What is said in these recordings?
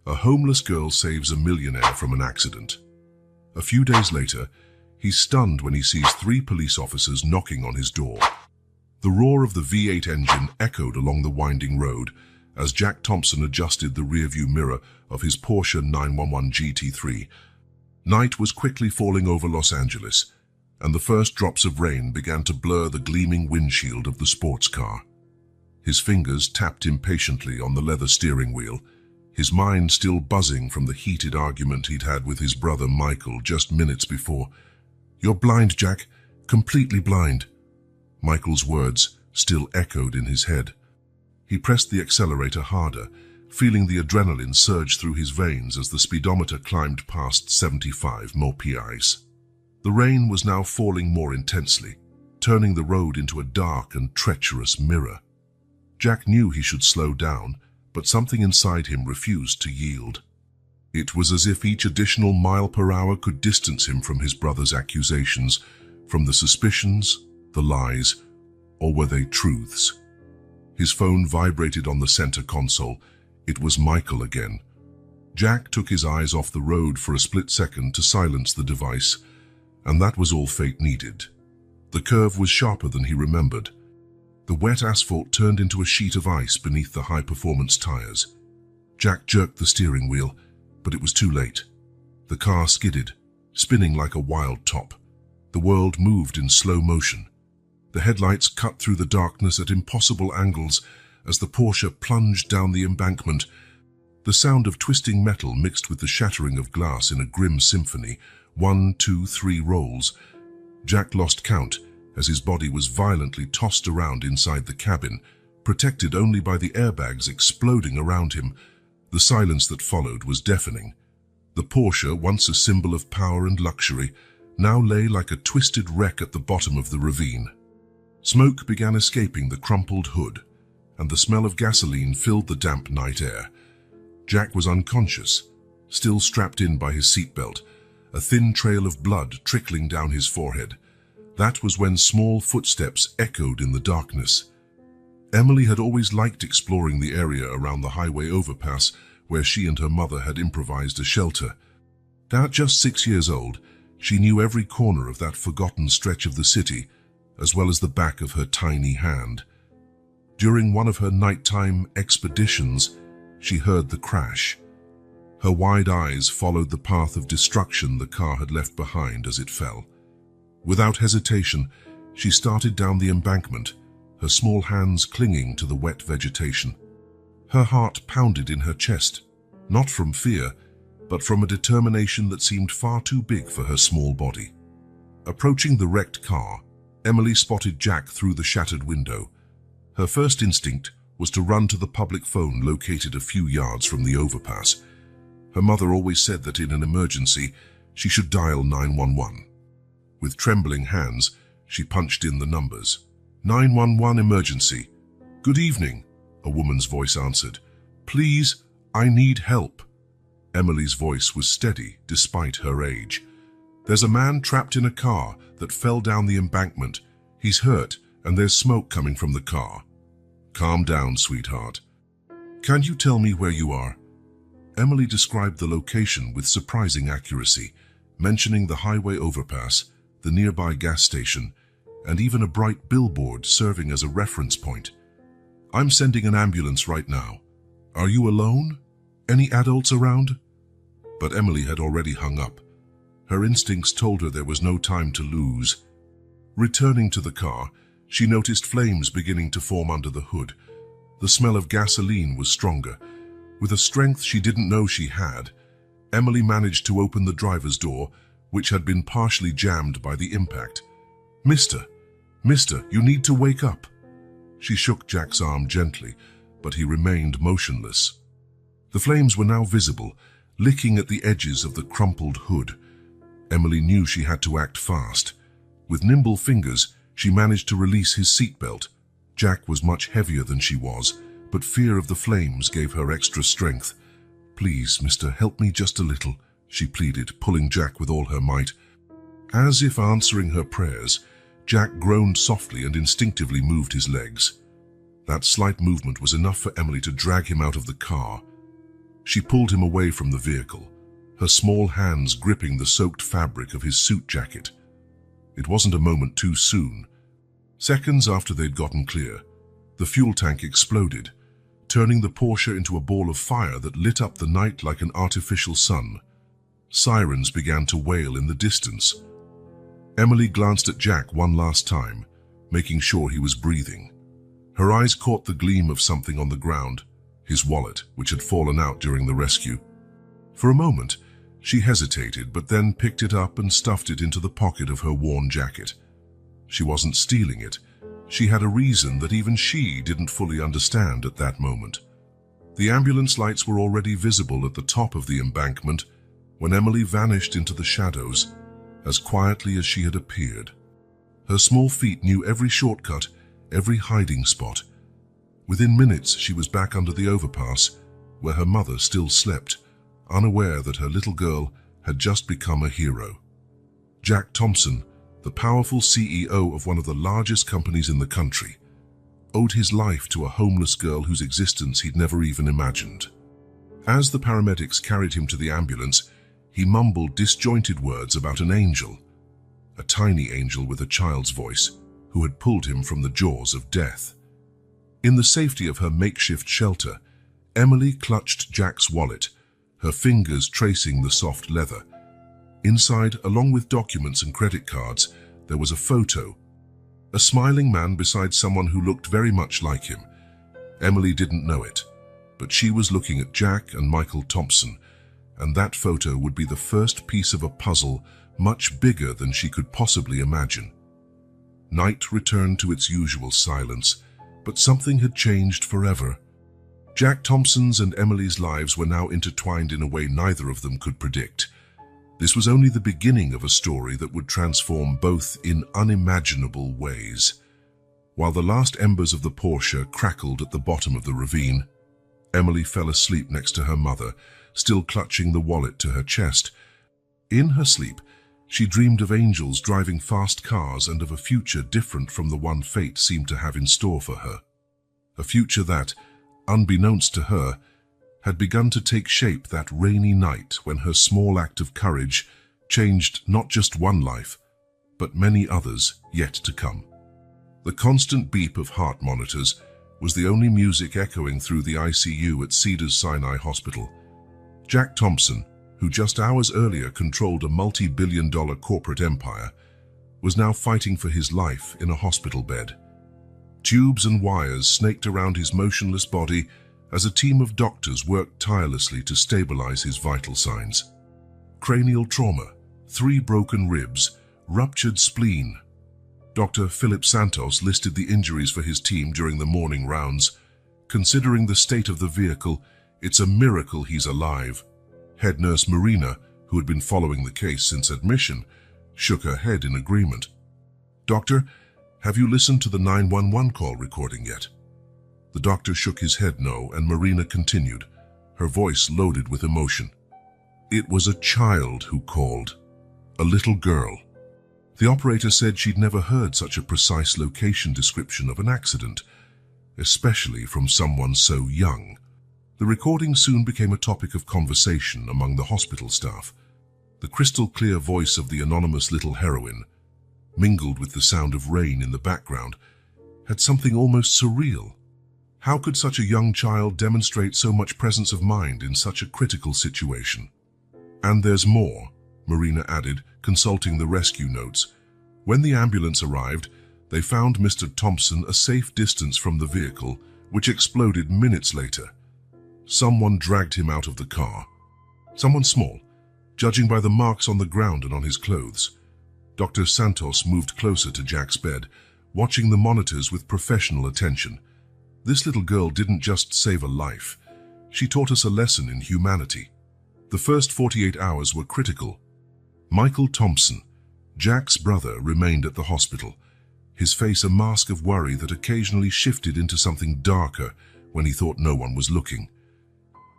A homeless girl saves a millionaire from an accident. A few days later, he's stunned when he sees 3 police officers knocking on his door. The roar of the V8 engine echoed along the winding road as Jack Thompson adjusted the rearview mirror of his Porsche 911 GT3. Night was quickly falling over Los Angeles, and the first drops of rain began to blur the gleaming windshield of the sports car. His fingers tapped impatiently on the leather steering wheel, his mind still buzzing from the heated argument he'd had with his brother Michael just minutes before. "You're blind, Jack, completely blind." Michael's words still echoed in his head. He pressed the accelerator harder, feeling the adrenaline surge through his veins as the speedometer climbed past 75 mph. The rain was now falling more intensely, turning the road into a dark and treacherous mirror. Jack knew he should slow down, but something inside him refused to yield. It was as if each additional mile per hour could distance him from his brother's accusations, from the suspicions, the lies, or were they truths? His phone vibrated on the center console. It was Michael again. Jack took his eyes off the road for a split second to silence the device, and that was all fate needed. The curve was sharper than he remembered. The wet asphalt turned into a sheet of ice beneath the high-performance tires. Jack jerked the steering wheel, but it was too late. The car skidded, spinning like a wild top. The world moved in slow motion. The headlights cut through the darkness at impossible angles as the Porsche plunged down the embankment. The sound of twisting metal mixed with the shattering of glass in a grim symphony. 1, 2, 3 rolls. Jack lost count as his body was violently tossed around inside the cabin, protected only by the airbags exploding around him. The silence that followed was deafening. The Porsche, once a symbol of power and luxury, now lay like a twisted wreck at the bottom of the ravine. Smoke began escaping the crumpled hood, and the smell of gasoline filled the damp night air. Jack was unconscious, still strapped in by his seatbelt, a thin trail of blood trickling down his forehead. That was when small footsteps echoed in the darkness. Emily had always liked exploring the area around the highway overpass where she and her mother had improvised a shelter. At just 6 years old, she knew every corner of that forgotten stretch of the city, as well as the back of her tiny hand. During one of her nighttime expeditions, she heard the crash. Her wide eyes followed the path of destruction the car had left behind as it fell. Without hesitation, she started down the embankment, her small hands clinging to the wet vegetation. Her heart pounded in her chest, not from fear, but from a determination that seemed far too big for her small body. Approaching the wrecked car, Emily spotted Jack through the shattered window. Her first instinct was to run to the public phone located a few yards from the overpass. Her mother always said that in an emergency, she should dial 911. With trembling hands, she punched in the numbers. 911 emergency. "Good evening," a woman's voice answered. "Please, I need help." Emily's voice was steady despite her age. "There's a man trapped in a car that fell down the embankment. He's hurt, and there's smoke coming from the car." "Calm down, sweetheart. Can you tell me where you are?" Emily described the location with surprising accuracy, mentioning the highway overpass, the nearby gas station, and even a bright billboard serving as a reference point. "I'm sending an ambulance right now. Are you alone? Any adults around?" But Emily had already hung up. Her instincts told her there was no time to lose. Returning to the car, she noticed flames beginning to form under the hood. The smell of gasoline was stronger. With a strength she didn't know she had, Emily managed to open the driver's door, which had been partially jammed by the impact. Mister, you need to wake up." She shook Jack's arm gently, but he remained motionless. The flames were now visible, licking at the edges of the crumpled hood. Emily knew she had to act fast. With nimble fingers, she managed to release his seatbelt. Jack was much heavier than she was, but fear of the flames gave her extra strength. "Please, mister, help me just a little," she pleaded, pulling Jack with all her might. As if answering her prayers, Jack groaned softly and instinctively moved his legs. That slight movement was enough for Emily to drag him out of the car. She pulled him away from the vehicle, her small hands gripping the soaked fabric of his suit jacket. It wasn't a moment too soon. Seconds after they'd gotten clear, the fuel tank exploded, turning the Porsche into a ball of fire that lit up the night like an artificial sun. Sirens began to wail in the distance. Emily glanced at Jack one last time, making sure he was breathing. Her eyes caught the gleam of something on the ground, his wallet, which had fallen out during the rescue. For a moment, she hesitated, but then picked it up and stuffed it into the pocket of her worn jacket. She wasn't stealing it. She had a reason that even she didn't fully understand at that moment. The ambulance lights were already visible at the top of the embankment when Emily vanished into the shadows, as quietly as she had appeared. Her small feet knew every shortcut, every hiding spot. Within minutes, she was back under the overpass, where her mother still slept, unaware that her little girl had just become a hero. Jack Thompson, the powerful CEO of one of the largest companies in the country, owed his life to a homeless girl whose existence he'd never even imagined. As the paramedics carried him to the ambulance, he mumbled disjointed words about an angel, a tiny angel with a child's voice, who had pulled him from the jaws of death. In the safety of her makeshift shelter, Emily clutched Jack's wallet, her fingers tracing the soft leather. Inside, along with documents and credit cards, there was a photo. A smiling man beside someone who looked very much like him. Emily didn't know it, but she was looking at Jack and Michael Thompson, and that photo would be the first piece of a puzzle much bigger than she could possibly imagine. Night returned to its usual silence, but something had changed forever. Jack Thompson's and Emily's lives were now intertwined in a way neither of them could predict. This was only the beginning of a story that would transform both in unimaginable ways. While the last embers of the Porsche crackled at the bottom of the ravine, Emily fell asleep next to her mother, still clutching the wallet to her chest. In her sleep, she dreamed of angels driving fast cars and of a future different from the one fate seemed to have in store for her. A future that, unbeknownst to her, had begun to take shape that rainy night when her small act of courage changed not just one life, but many others yet to come. The constant beep of heart monitors was the only music echoing through the ICU at Cedars-Sinai Hospital. Jack Thompson, who just hours earlier controlled a multi-billion-dollar corporate empire, was now fighting for his life in a hospital bed. Tubes and wires snaked around his motionless body as a team of doctors worked tirelessly to stabilize his vital signs. Cranial trauma, 3 broken ribs, ruptured spleen. Dr. Philip Santos listed the injuries for his team during the morning rounds. Considering the state of the vehicle, it's a miracle he's alive. Head nurse Marina, who had been following the case since admission, shook her head in agreement. "Doctor, have you listened to the 911 call recording yet?" The doctor shook his head no, and Marina continued, her voice loaded with emotion. "It was a child who called, a little girl. The operator said she'd never heard such a precise location description of an accident, especially from someone so young." The recording soon became a topic of conversation among the hospital staff. The crystal-clear voice of the anonymous little heroine, mingled with the sound of rain in the background, had something almost surreal. How could such a young child demonstrate so much presence of mind in such a critical situation? "And there's more," Marina added, consulting the rescue notes. When the ambulance arrived, they found Mr. Thompson a safe distance from the vehicle, which exploded minutes later. Someone dragged him out of the car. Someone small, judging by the marks on the ground and on his clothes. Dr. Santos moved closer to Jack's bed, watching the monitors with professional attention. This little girl didn't just save a life. She taught us a lesson in humanity. The first 48 hours were critical. Michael Thompson, Jack's brother, remained at the hospital, his face a mask of worry that occasionally shifted into something darker when he thought no one was looking.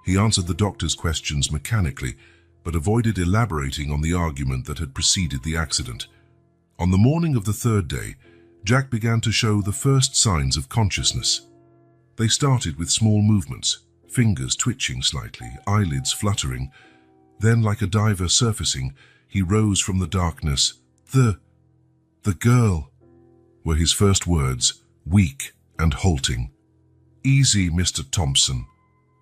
He answered the doctor's questions mechanically, but avoided elaborating on the argument that had preceded the accident. On the morning of the 3rd day, Jack began to show the first signs of consciousness. They started with small movements, fingers twitching slightly, eyelids fluttering. Then, like a diver surfacing, he rose from the darkness. The girl, were his first words, weak and halting. "Easy, Mr. Thompson."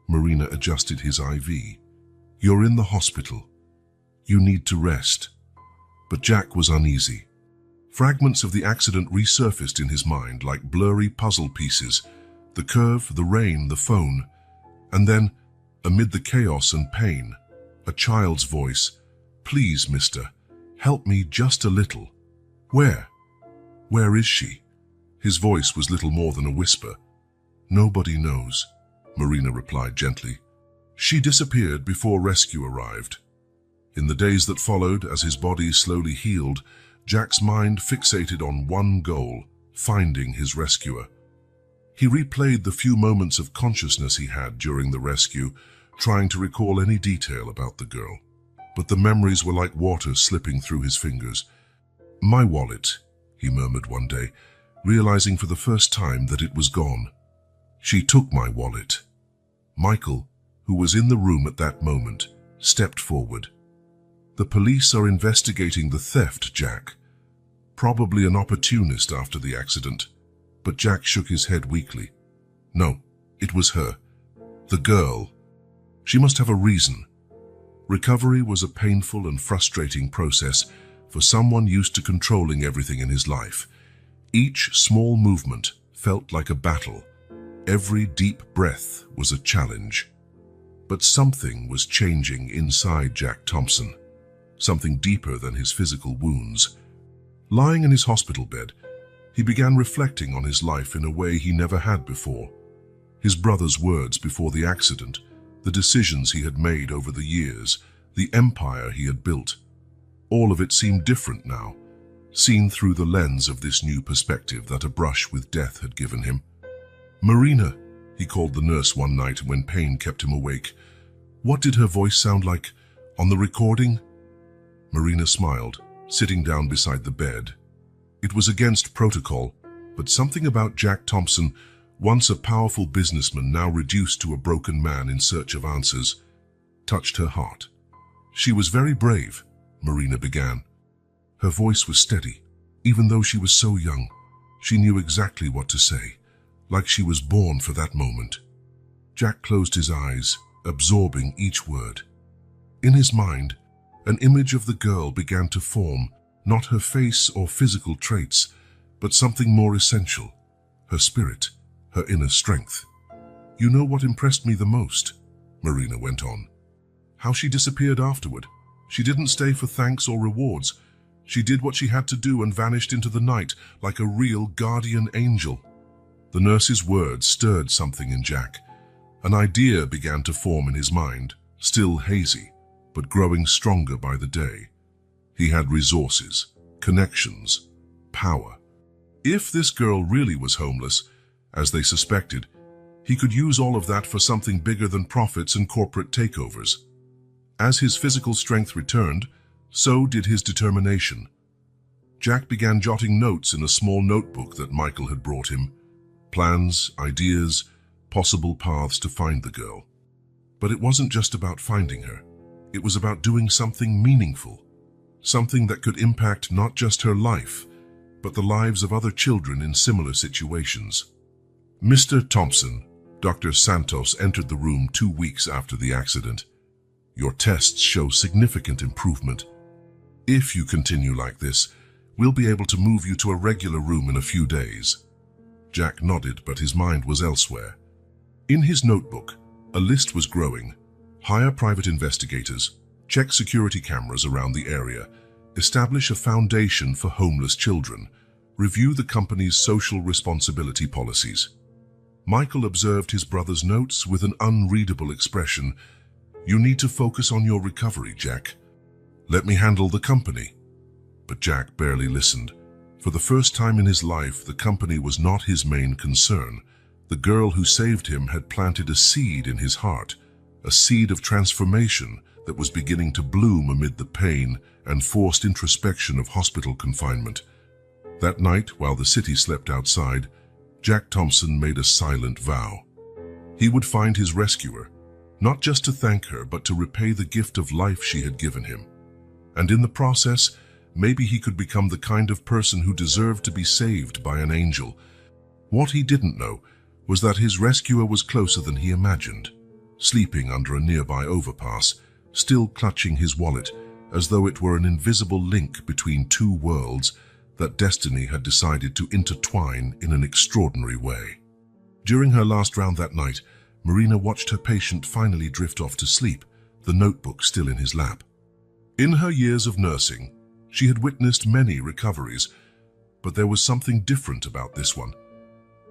Marina adjusted his IV. "You're in the hospital. You need to rest." But Jack was uneasy. Fragments of the accident resurfaced in his mind like blurry puzzle pieces. The curve, the rain, the phone. And then, amid the chaos and pain, a child's voice. "Please, mister, help me just a little." "Where? Where is she?" His voice was little more than a whisper. "Nobody knows," Marina replied gently. "She disappeared before rescue arrived." In the days that followed, as his body slowly healed, Jack's mind fixated on one goal, finding his rescuer. He replayed the few moments of consciousness he had during the rescue, trying to recall any detail about the girl. But the memories were like water slipping through his fingers. "My wallet," he murmured one day, realizing for the first time that it was gone. "She took my wallet." Michael, who was in the room at that moment, stepped forward. "The police are investigating the theft, Jack. Probably an opportunist after the accident." But Jack shook his head weakly. "No, it was her. The girl. She must have a reason." Recovery was a painful and frustrating process for someone used to controlling everything in his life. Each small movement felt like a battle. Every deep breath was a challenge. But something was changing inside Jack Thompson. Something deeper than his physical wounds. Lying in his hospital bed, he began reflecting on his life in a way he never had before. His brother's words before the accident, the decisions he had made over the years, the empire he had built. All of it seemed different now, seen through the lens of this new perspective that a brush with death had given him. "Marina," he called the nurse one night when pain kept him awake. "What did her voice sound like on the recording?" Marina smiled, sitting down beside the bed. It was against protocol, but something about Jack Thompson, once a powerful businessman now reduced to a broken man in search of answers, touched her heart. "She was very brave," Marina began. Her voice was steady. Even though she was so young, she knew exactly what to say, like she was born for that moment. Jack closed his eyes, absorbing each word. In his mind, an image of the girl began to form, not her face or physical traits, but something more essential, her spirit, her inner strength. "You know what impressed me the most?" Marina went on. "How she disappeared afterward. She didn't stay for thanks or rewards. She did what she had to do and vanished into the night like a real guardian angel." The nurse's words stirred something in Jack. An idea began to form in his mind, still hazy, but growing stronger by the day. He had resources, connections, power. If this girl really was homeless, as they suspected, he could use all of that for something bigger than profits and corporate takeovers. As his physical strength returned, so did his determination. Jack began jotting notes in a small notebook that Michael had brought him. Plans, ideas, possible paths to find the girl. But it wasn't just about finding her. It was about doing something meaningful. Something that could impact not just her life, but the lives of other children in similar situations. "Mr. Thompson," Dr. Santos entered the room 2 weeks after the accident. "Your tests show significant improvement. If you continue like this, we'll be able to move you to a regular room in a few days." Jack nodded, but his mind was elsewhere. In his notebook, a list was growing. Hire private investigators, check security cameras around the area, establish a foundation for homeless children, review the company's social responsibility policies. Michael observed his brother's notes with an unreadable expression. "You need to focus on your recovery, Jack. Let me handle the company." But Jack barely listened. For the first time in his life, the company was not his main concern. The girl who saved him had planted a seed in his heart, a seed of transformation that was beginning to bloom amid the pain and forced introspection of hospital confinement. That night, while the city slept outside, Jack Thompson made a silent vow. He would find his rescuer, not just to thank her, but to repay the gift of life she had given him. And in the process, maybe he could become the kind of person who deserved to be saved by an angel. What he didn't know was that his rescuer was closer than he imagined, sleeping under a nearby overpass, still clutching his wallet, as though it were an invisible link between two worlds that destiny had decided to intertwine in an extraordinary way. During her last round that night, Marina watched her patient finally drift off to sleep, the notebook still in his lap. In her years of nursing, she had witnessed many recoveries, but there was something different about this one.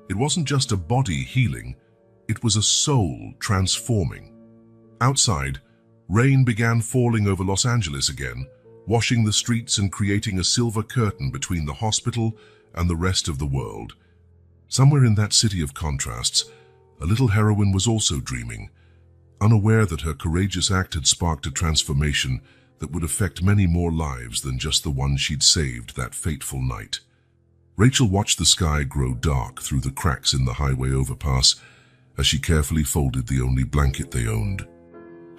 It wasn't just a body healing, it was a soul transforming. Outside, rain began falling over Los Angeles again, washing the streets and creating a silver curtain between the hospital and the rest of the world. Somewhere in that city of contrasts, a little heroine was also dreaming, unaware that her courageous act had sparked a transformation that would affect many more lives than just the one she'd saved that fateful night. Rachel watched the sky grow dark through the cracks in the highway overpass as she carefully folded the only blanket they owned.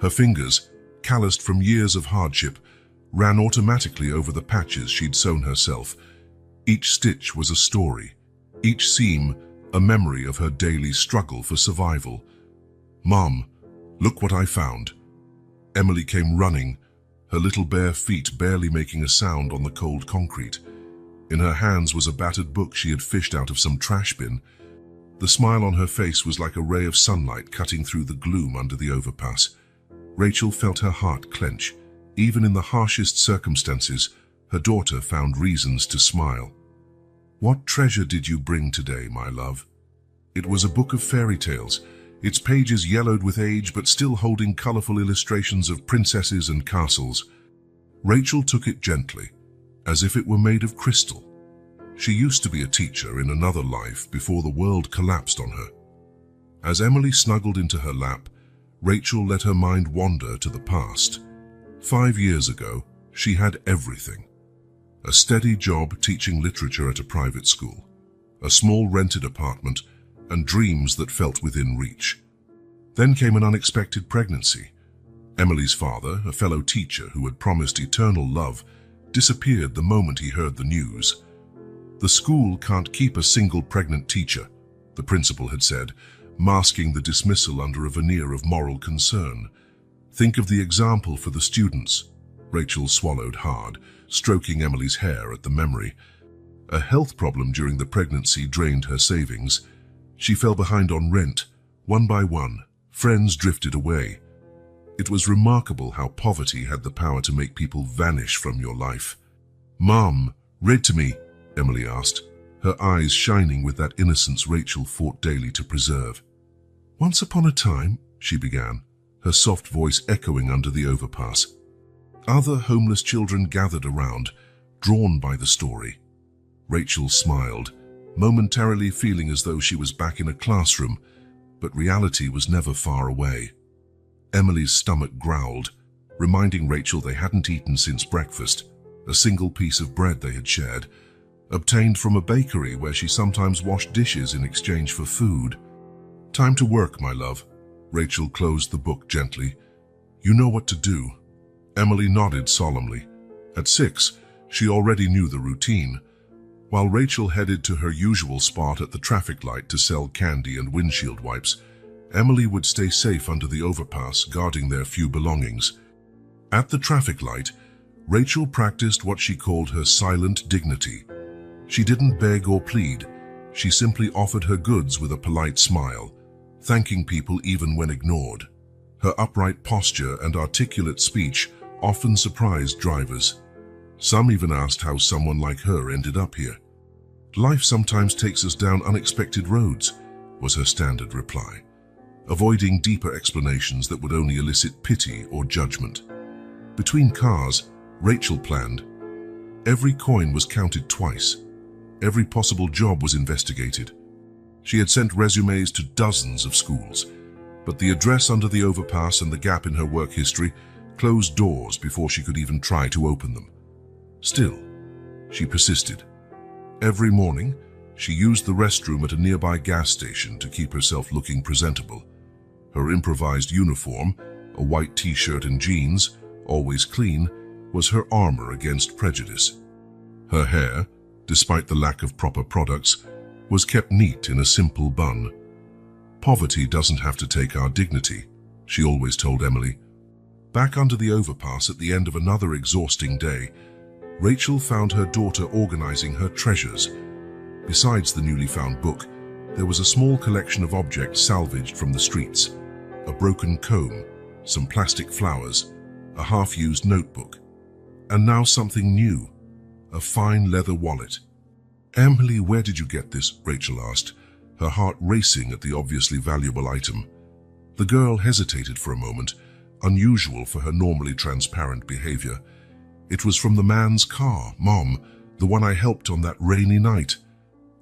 Her fingers, calloused from years of hardship, ran automatically over the patches she'd sewn herself. Each stitch was a story, each seam a memory of her daily struggle for survival. "Mom, look what I found." Emily came running, her little bare feet barely making a sound on the cold concrete. In her hands was a battered book she had fished out of some trash bin. The smile on her face was like a ray of sunlight cutting through the gloom under the overpass. Rachel felt her heart clench. Even in the harshest circumstances, her daughter found reasons to smile. "What treasure did you bring today, my love?" It was a book of fairy tales, its pages yellowed with age but still holding colorful illustrations of princesses and castles. Rachel took it gently, as if it were made of crystal. She used to be a teacher in another life before the world collapsed on her. As Emily snuggled into her lap, Rachel let her mind wander to the past. 5 years ago, she had everything. A steady job teaching literature at a private school, a small rented apartment, and dreams that felt within reach. Then came an unexpected pregnancy. Emily's father, a fellow teacher who had promised eternal love, disappeared the moment he heard the news. "The school can't keep a single pregnant teacher," the principal had said, masking the dismissal under a veneer of moral concern. "Think of the example for the students." Rachel swallowed hard, stroking Emily's hair at the memory. A health problem during the pregnancy drained her savings. She fell behind on rent. One by one, friends drifted away. It was remarkable how poverty had the power to make people vanish from your life. "Mom, read to me," Emily asked, her eyes shining with that innocence Rachel fought daily to preserve. "Once upon a time," she began, her soft voice echoing under the overpass. Other homeless children gathered around, drawn by the story. Rachel smiled, momentarily feeling as though she was back in a classroom, but reality was never far away. Emily's stomach growled, reminding Rachel they hadn't eaten since breakfast, a single piece of bread they had shared, obtained from a bakery where she sometimes washed dishes in exchange for food. "Time to work, my love." Rachel closed the book gently. "You know what to do." Emily nodded solemnly. At 6, she already knew the routine. While Rachel headed to her usual spot at the traffic light to sell candy and windshield wipes, Emily would stay safe under the overpass, guarding their few belongings. At the traffic light, Rachel practiced what she called her silent dignity. She didn't beg or plead. She simply offered her goods with a polite smile, thanking people even when ignored. Her upright posture and articulate speech often surprised drivers. Some even asked how someone like her ended up here. "Life sometimes takes us down unexpected roads," was her standard reply, avoiding deeper explanations that would only elicit pity or judgment. Between cars, Rachel planned. Every coin was counted twice. Every possible job was investigated. She had sent resumes to dozens of schools, but the address under the overpass and the gap in her work history closed doors before she could even try to open them. Still, she persisted. Every morning, she used the restroom at a nearby gas station to keep herself looking presentable. Her improvised uniform, a white t-shirt and jeans, always clean, was her armor against prejudice. Her hair, despite the lack of proper products, was kept neat in a simple bun. "Poverty doesn't have to take our dignity," she always told Emily. Back under the overpass at the end of another exhausting day, Rachel found her daughter organizing her treasures. Besides the newly found book, there was a small collection of objects salvaged from the streets. A broken comb, some plastic flowers, a half-used notebook, and now something new, a fine leather wallet. "Emily, where did you get this?" Rachel asked, her heart racing at the obviously valuable item. The girl hesitated for a moment, unusual for her normally transparent behavior. "It was from the man's car, Mom, the one I helped on that rainy night."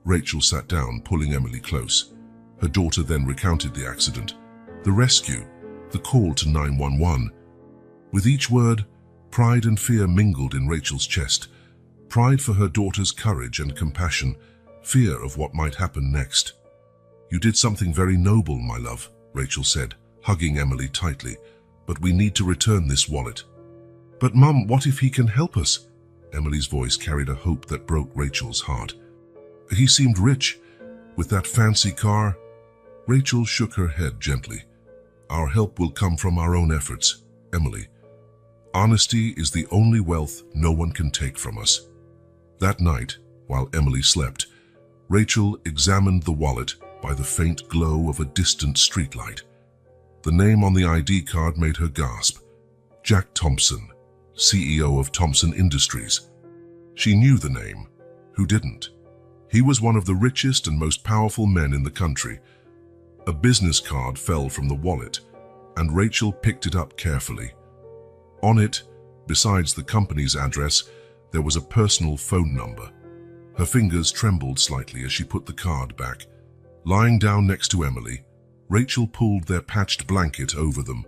Rachel sat down, pulling Emily close. Her daughter then recounted the accident, the rescue, the call to 911. With each word, pride and fear mingled in Rachel's chest. Pride for her daughter's courage and compassion, fear of what might happen next. "You did something very noble, my love," Rachel said, hugging Emily tightly. "But we need to return this wallet." "But Mum, what if he can help us?" Emily's voice carried a hope that broke Rachel's heart. "He seemed rich, with that fancy car." Rachel shook her head gently. "Our help will come from our own efforts, Emily. Honesty is the only wealth no one can take from us." That night, while Emily slept, Rachel examined the wallet by the faint glow of a distant streetlight. The name on the ID card made her gasp. Jack Thompson, CEO of Thompson Industries. She knew the name. Who didn't? He was one of the richest and most powerful men in the country. A business card fell from the wallet, and Rachel picked it up carefully. On it, besides the company's address, there was a personal phone number. Her fingers trembled slightly as she put the card back. Lying down next to Emily, Rachel pulled their patched blanket over them.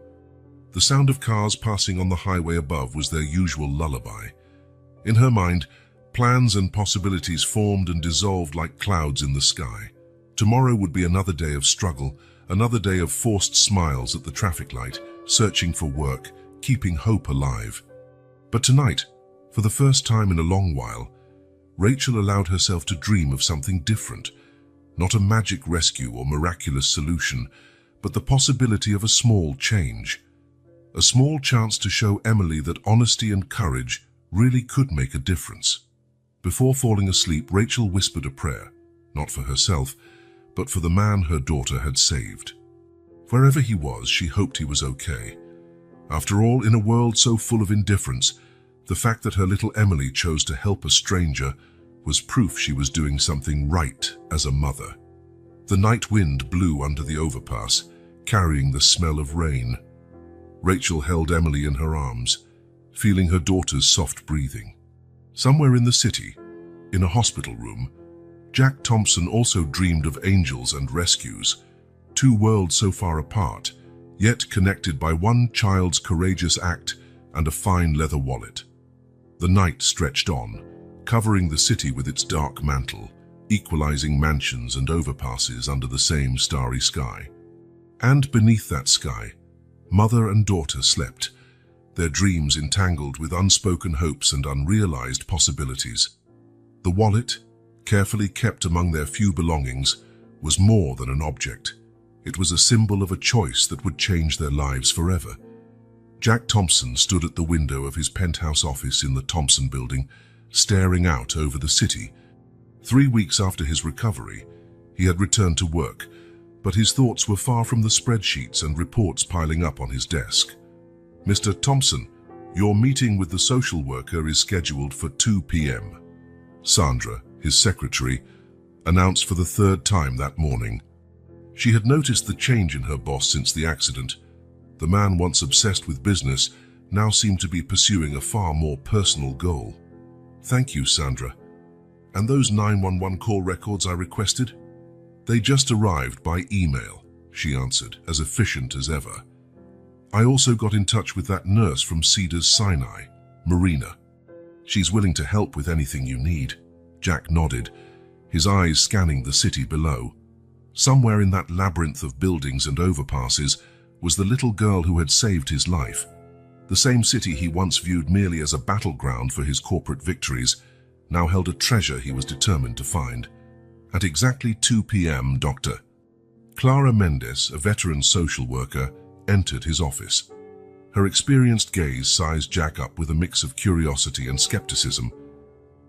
The sound of cars passing on the highway above was their usual lullaby. In her mind, plans and possibilities formed and dissolved like clouds in the sky. Tomorrow would be another day of struggle, another day of forced smiles at the traffic light, searching for work, keeping hope alive. But tonight, for the first time in a long while, Rachel allowed herself to dream of something different. Not a magic rescue or miraculous solution, but the possibility of a small change. A small chance to show Emily that honesty and courage really could make a difference. Before falling asleep, Rachel whispered a prayer, not for herself, but for the man her daughter had saved. Wherever he was, she hoped he was okay. After all, in a world so full of indifference, the fact that her little Emily chose to help a stranger was proof she was doing something right as a mother. The night wind blew under the overpass, carrying the smell of rain. Rachel held Emily in her arms, feeling her daughter's soft breathing. Somewhere in the city, in a hospital room, Jack Thompson also dreamed of angels and rescues, two worlds so far apart, yet connected by one child's courageous act and a fine leather wallet. The night stretched on, covering the city with its dark mantle, equalizing mansions and overpasses under the same starry sky. And beneath that sky, mother and daughter slept, their dreams entangled with unspoken hopes and unrealized possibilities. The wallet, carefully kept among their few belongings, was more than an object. It was a symbol of a choice that would change their lives forever. Jack Thompson stood at the window of his penthouse office in the Thompson building, staring out over the city. 3 weeks after his recovery, he had returned to work, but his thoughts were far from the spreadsheets and reports piling up on his desk. "Mr. Thompson, your meeting with the social worker is scheduled for 2 p.m. Sandra, his secretary, announced for the third time that morning. She had noticed the change in her boss since the accident. The man once obsessed with business now seemed to be pursuing a far more personal goal. "Thank you, Sandra. And those 911 call records I requested? They just arrived by email," she answered, as efficient as ever. "I also got in touch with that nurse from Cedars Sinai, Marina. She's willing to help with anything you need." Jack nodded, his eyes scanning the city below. Somewhere in that labyrinth of buildings and overpasses was the little girl who had saved his life. The same city he once viewed merely as a battleground for his corporate victories now held a treasure he was determined to find. At exactly 2 p.m., Dr. Clara Mendez, a veteran social worker, entered his office. Her experienced gaze sized Jack up with a mix of curiosity and skepticism.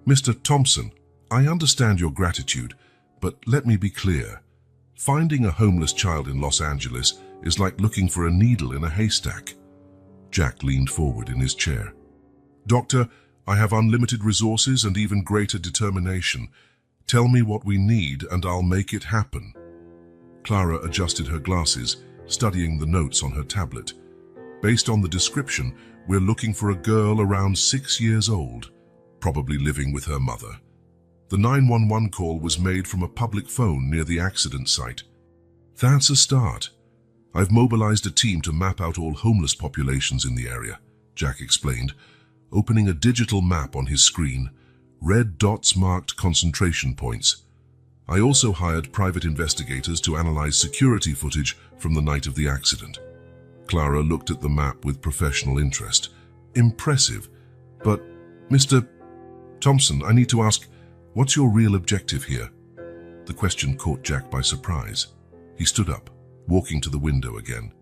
"Mr. Thompson, I understand your gratitude, but let me be clear. Finding a homeless child in Los Angeles is like looking for a needle in a haystack." Jack leaned forward in his chair. "Doctor, I have unlimited resources and even greater determination. Tell me what we need and I'll make it happen." Clara adjusted her glasses, studying the notes on her tablet. "Based on the description, we're looking for a girl around 6 years old, probably living with her mother. The 911 call was made from a public phone near the accident site." "That's a start. I've mobilized a team to map out all homeless populations in the area," Jack explained, opening a digital map on his screen. Red dots marked concentration points. "I also hired private investigators to analyze security footage from the night of the accident." Clara looked at the map with professional interest. "Impressive. But, Mr. Thompson, I need to ask, what's your real objective here?" The question caught Jack by surprise. He stood up, walking to the window again.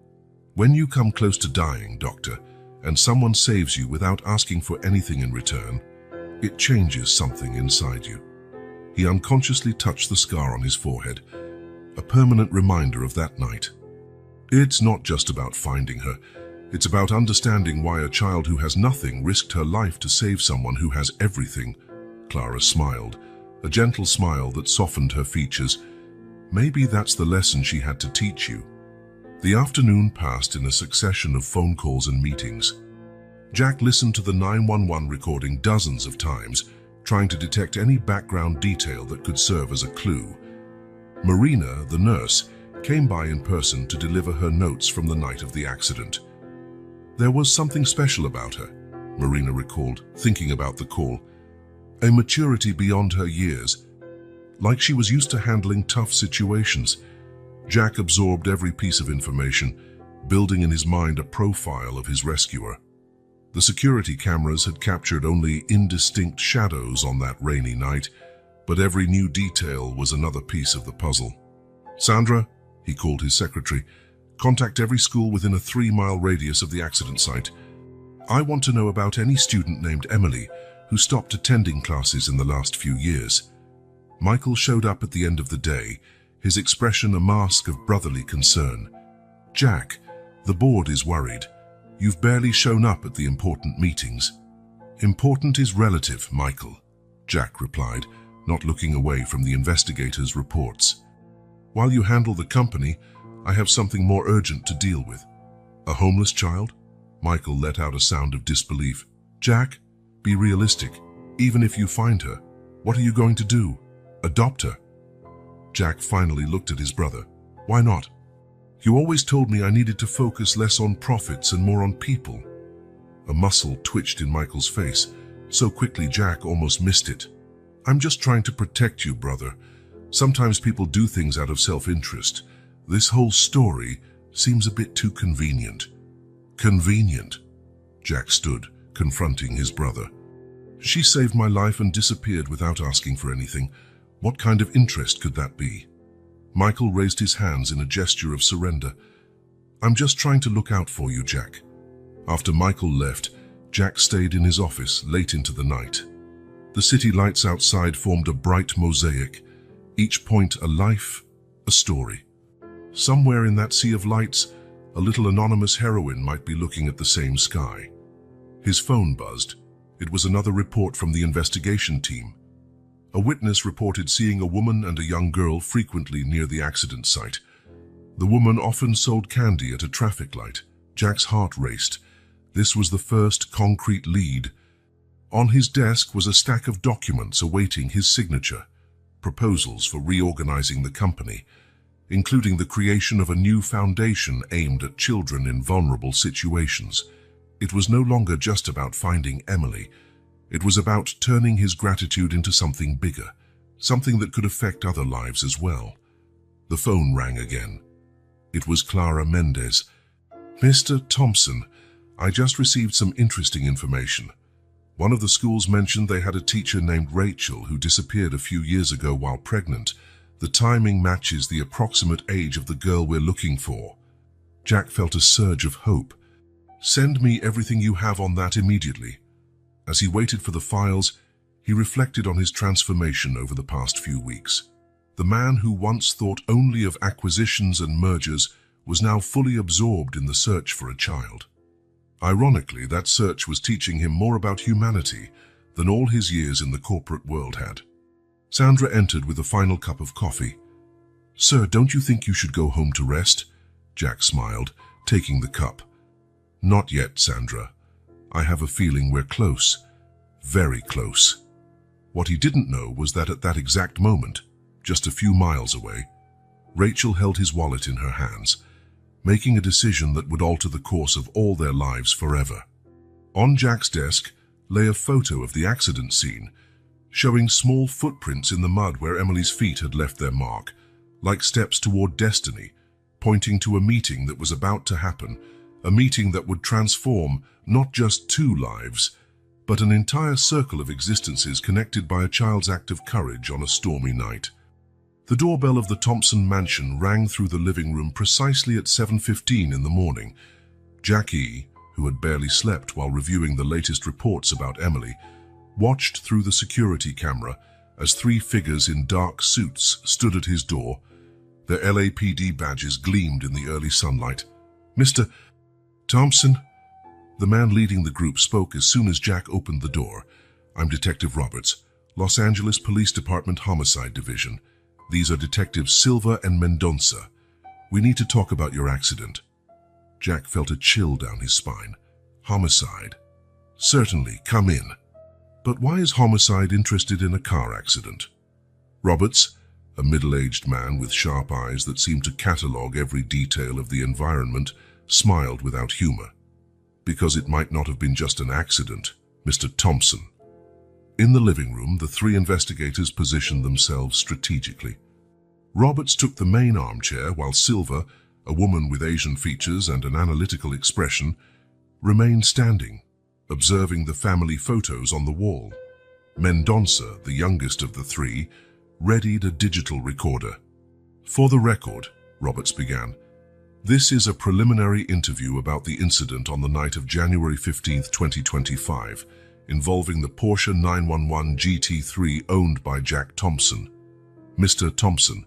"When you come close to dying, Doctor, and someone saves you without asking for anything in return, it changes something inside you." He unconsciously touched the scar on his forehead, a permanent reminder of that night. "It's not just about finding her. It's about understanding why a child who has nothing risked her life to save someone who has everything." Clara smiled, a gentle smile that softened her features. "Maybe that's the lesson she had to teach you." The afternoon passed in a succession of phone calls and meetings. Jack listened to the 911 recording dozens of times, trying to detect any background detail that could serve as a clue. Marina, the nurse, came by in person to deliver her notes from the night of the accident. There was something special about her, Marina recalled, thinking about the call. A maturity beyond her years, like she was used to handling tough situations. Jack absorbed every piece of information, building in his mind a profile of his rescuer. The security cameras had captured only indistinct shadows on that rainy night, but every new detail was another piece of the puzzle. "Sandra," he called his secretary, "contact every school within a 3-mile radius of the accident site. I want to know about any student named Emily who stopped attending classes in the last few years." Michael showed up at the end of the day, his expression a mask of brotherly concern. "Jack, the board is worried. You've barely shown up at the important meetings." "Important is relative, Michael," Jack replied, not looking away from the investigators' reports. "While you handle the company, I have something more urgent to deal with." "A homeless child?" Michael let out a sound of disbelief. "Jack, be realistic. Even if you find her, what are you going to do? Adopt her?" Jack finally looked at his brother. "Why not?" "You always told me I needed to focus less on profits and more on people." A muscle twitched in Michael's face, so quickly Jack almost missed it. "I'm just trying to protect you, brother. Sometimes people do things out of self-interest. This whole story seems a bit too convenient." "Convenient?" Jack stood, confronting his brother. "She saved my life and disappeared without asking for anything. What kind of interest could that be?" Michael raised his hands in a gesture of surrender. "I'm just trying to look out for you, Jack." After Michael left, Jack stayed in his office late into the night. The city lights outside formed a bright mosaic, each point a life, a story. Somewhere in that sea of lights, a little anonymous heroine might be looking at the same sky. His phone buzzed. It was another report from the investigation team. A witness reported seeing a woman and a young girl frequently near the accident site. The woman often sold candy at a traffic light. Jack's heart raced. This was the first concrete lead. On his desk was a stack of documents awaiting his signature. Proposals for reorganizing the company, including the creation of a new foundation aimed at children in vulnerable situations. It was no longer just about finding Emily. It was about turning his gratitude into something bigger, something that could affect other lives as well. The phone rang again. It was Clara Mendez. Mr. Thompson, I just received some interesting information. One of the schools mentioned they had a teacher named Rachel who disappeared a few years ago while pregnant. The timing matches the approximate age of the girl we're looking for. Jack felt a surge of hope. Send me everything you have on that immediately. As he waited for the files, he reflected on his transformation over the past few weeks. The man who once thought only of acquisitions and mergers was now fully absorbed in the search for a child. Ironically, that search was teaching him more about humanity than all his years in the corporate world had. Sandra entered with a final cup of coffee. "Sir, don't you think you should go home to rest?" Jack smiled, taking the cup. "Not yet, Sandra. I have a feeling we're close. Very close." What he didn't know was that at that exact moment, just a few miles away, Rachel held his wallet in her hands, making a decision that would alter the course of all their lives forever. On Jack's desk lay a photo of the accident scene, showing small footprints in the mud where Emily's feet had left their mark, like steps toward destiny, pointing to a meeting that was about to happen, a meeting that would transform not just two lives, but an entire circle of existences connected by a child's act of courage on a stormy night. The doorbell of the Thompson mansion rang through the living room precisely at 7:15 in the morning. Jackie, who had barely slept while reviewing the latest reports about Emily, watched through the security camera as three figures in dark suits stood at his door. Their LAPD badges gleamed in the early sunlight. "Mr. Thompson?" The man leading the group spoke as soon as Jack opened the door. "I'm Detective Roberts, Los Angeles Police Department Homicide Division. These are Detectives Silva and Mendonça. We need to talk about your accident." Jack felt a chill down his spine. "Homicide? Certainly, come in. But why is Homicide interested in a car accident?" Roberts, a middle-aged man with sharp eyes that seemed to catalogue every detail of the environment, smiled without humor. "Because it might not have been just an accident, Mr. Thompson." In the living room, the three investigators positioned themselves strategically. Roberts took the main armchair while Silva, a woman with Asian features and an analytical expression, remained standing, observing the family photos on the wall. Mendonça, the youngest of the three, readied a digital recorder. "For the record," Roberts began, "this is a preliminary interview about the incident on the night of January 15, 2025, involving the Porsche 911 GT3 owned by Jack Thompson. Mr. Thompson,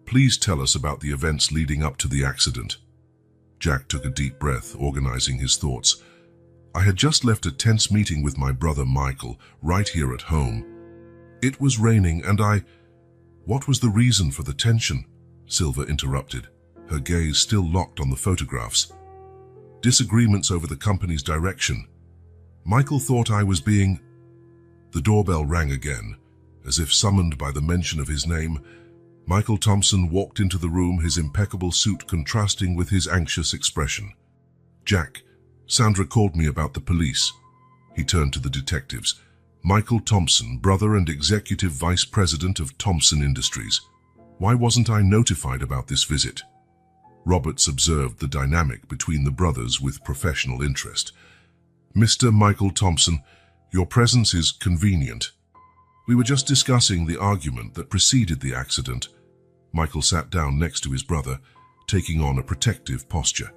please tell us about the events leading up to the accident." Jack took a deep breath, organizing his thoughts. "I had just left a tense meeting with my brother Michael, right here at home. It was raining and What was the reason for the tension?" Silva interrupted, her gaze still locked on the photographs. "Disagreements over the company's direction. Michael thought I was being..." The doorbell rang again. As if summoned by the mention of his name, Michael Thompson walked into the room, his impeccable suit contrasting with his anxious expression. "Jack, Sandra called me about the police." He turned to the detectives. "Michael Thompson, brother and executive vice president of Thompson Industries. Why wasn't I notified about this visit?" Roberts observed the dynamic between the brothers with professional interest. "Mr. Michael Thompson, your presence is convenient. We were just discussing the argument that preceded the accident." Michael sat down next to his brother, taking on a protective posture.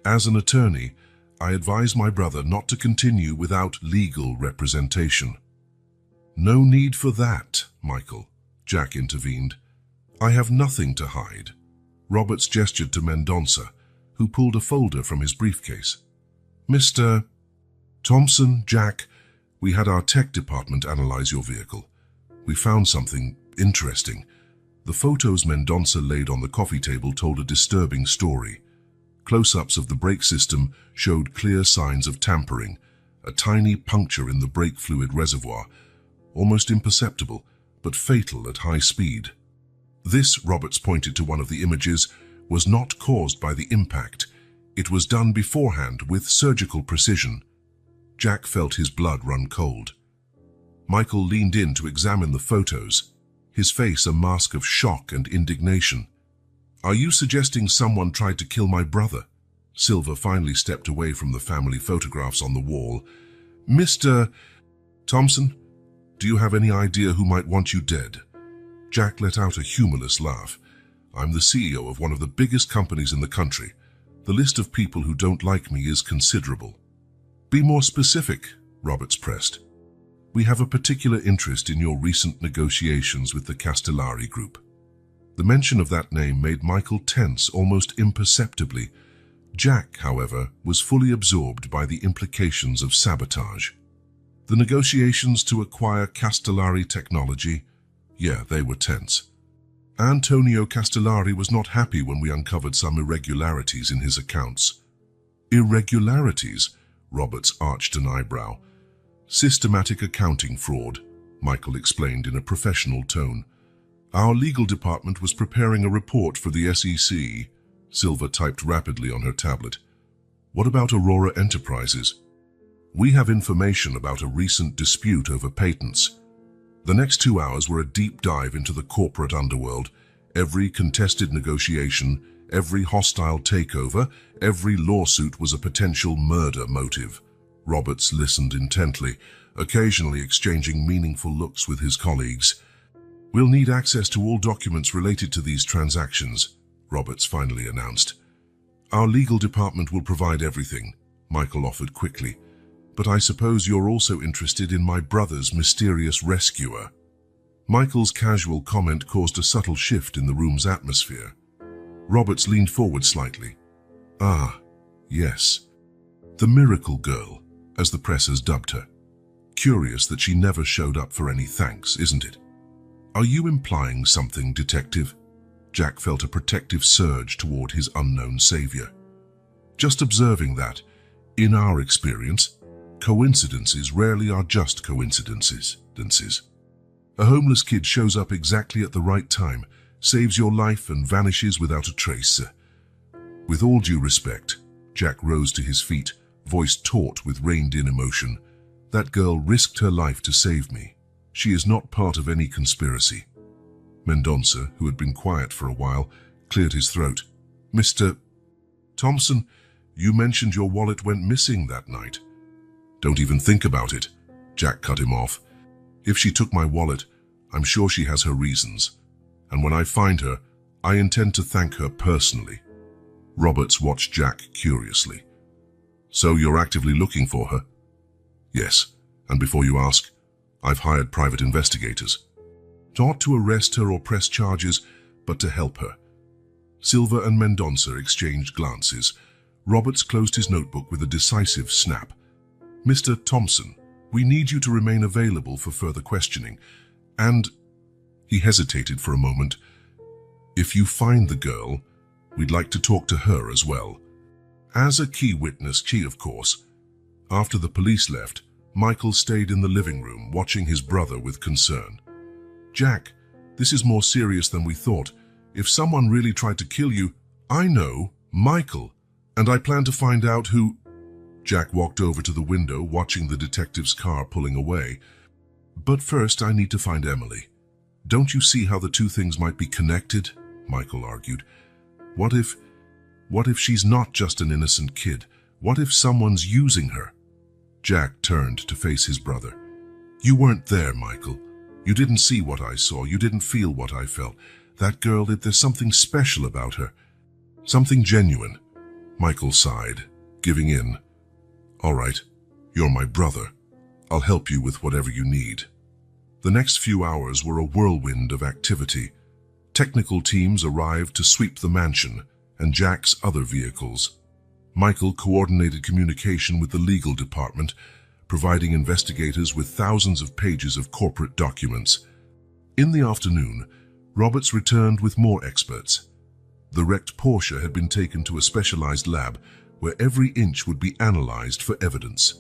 "As an attorney, I advise my brother not to continue without legal representation." "No need for that, Michael," Jack intervened. "I have nothing to hide." Roberts gestured to Mendonça, who pulled a folder from his briefcase. "Mr. Thompson, Jack, we had our tech department analyze your vehicle. We found something interesting." The photos Mendonça laid on the coffee table told a disturbing story. Close-ups of the brake system showed clear signs of tampering, a tiny puncture in the brake fluid reservoir, almost imperceptible, but fatal at high speed. This, Roberts pointed to one of the images, was not caused by the impact. It was done beforehand with surgical precision. Jack felt his blood run cold. Michael leaned in to examine the photos, his face a mask of shock and indignation. "Are you suggesting someone tried to kill my brother?" Silver finally stepped away from the family photographs on the wall. "Mr. Thompson, do you have any idea who might want you dead?" Jack let out a humorless laugh. "I'm the CEO of one of the biggest companies in the country. The list of people who don't like me is considerable." "Be more specific," Roberts pressed. "We have a particular interest in your recent negotiations with the Castellari Group." The mention of that name made Michael tense almost imperceptibly. Jack, however, was fully absorbed by the implications of sabotage. The negotiations to acquire Castellari technology, yeah, they were tense. Antonio Castellari was not happy when we uncovered some irregularities in his accounts. "Irregularities?" Roberts arched an eyebrow. "Systematic accounting fraud," Michael explained in a professional tone. "Our legal department was preparing a report for the SEC." Silver typed rapidly on her tablet. "What about Aurora Enterprises?" "We have information about a recent dispute over patents." The next 2 hours were a deep dive into the corporate underworld. Every contested negotiation, every hostile takeover, every lawsuit was a potential murder motive. Roberts listened intently, occasionally exchanging meaningful looks with his colleagues. "We'll need access to all documents related to these transactions," Roberts finally announced. "Our legal department will provide everything," Michael offered quickly. "But I suppose you're also interested in my brother's mysterious rescuer." Michael's casual comment caused a subtle shift in the room's atmosphere. Roberts leaned forward slightly. "Ah, yes. The Miracle Girl, as the press has dubbed her. Curious that she never showed up for any thanks, isn't it?" "Are you implying something, Detective?" Jack felt a protective surge toward his unknown savior. "Just observing that, in our experience, coincidences rarely are just coincidences. A homeless kid shows up exactly at the right time, saves your life and vanishes without a trace." "With all due respect," Jack rose to his feet, voice taut with reined-in emotion. "That girl risked her life to save me. She is not part of any conspiracy." Mendonça, who had been quiet for a while, cleared his throat. "Mr. Thompson, you mentioned your wallet went missing that night." "Don't even think about it," Jack cut him off. "If she took my wallet, I'm sure she has her reasons. And when I find her, I intend to thank her personally." Roberts watched Jack curiously. "So you're actively looking for her?" "Yes, and before you ask, I've hired private investigators. Not to arrest her or press charges, but to help her." Silver and Mendonça exchanged glances. Roberts closed his notebook with a decisive snap. "Mr. Thompson, we need you to remain available for further questioning. And..." He hesitated for a moment. "If you find the girl, we'd like to talk to her as well. As a key witness, of course." After the police left, Michael stayed in the living room, watching his brother with concern. "Jack, this is more serious than we thought. If someone really tried to kill you..." "I know, Michael, and I plan to find out who..." Jack walked over to the window, watching the detective's car pulling away. "But first, I need to find Emily. Don't you see how the two things might be connected?" Michael argued. What if she's not just an innocent kid? What if someone's using her?" Jack turned to face his brother. "You weren't there, Michael. You didn't see what I saw. You didn't feel what I felt. That girl, there's something special about her. Something genuine." Michael sighed, giving in. "All right, you're my brother. I'll help you with whatever you need." The next few hours were a whirlwind of activity. Technical teams arrived to sweep the mansion and Jack's other vehicles. Michael coordinated communication with the legal department, providing investigators with thousands of pages of corporate documents. In the afternoon, Roberts returned with more experts. The wrecked Porsche had been taken to a specialized lab where every inch would be analyzed for evidence.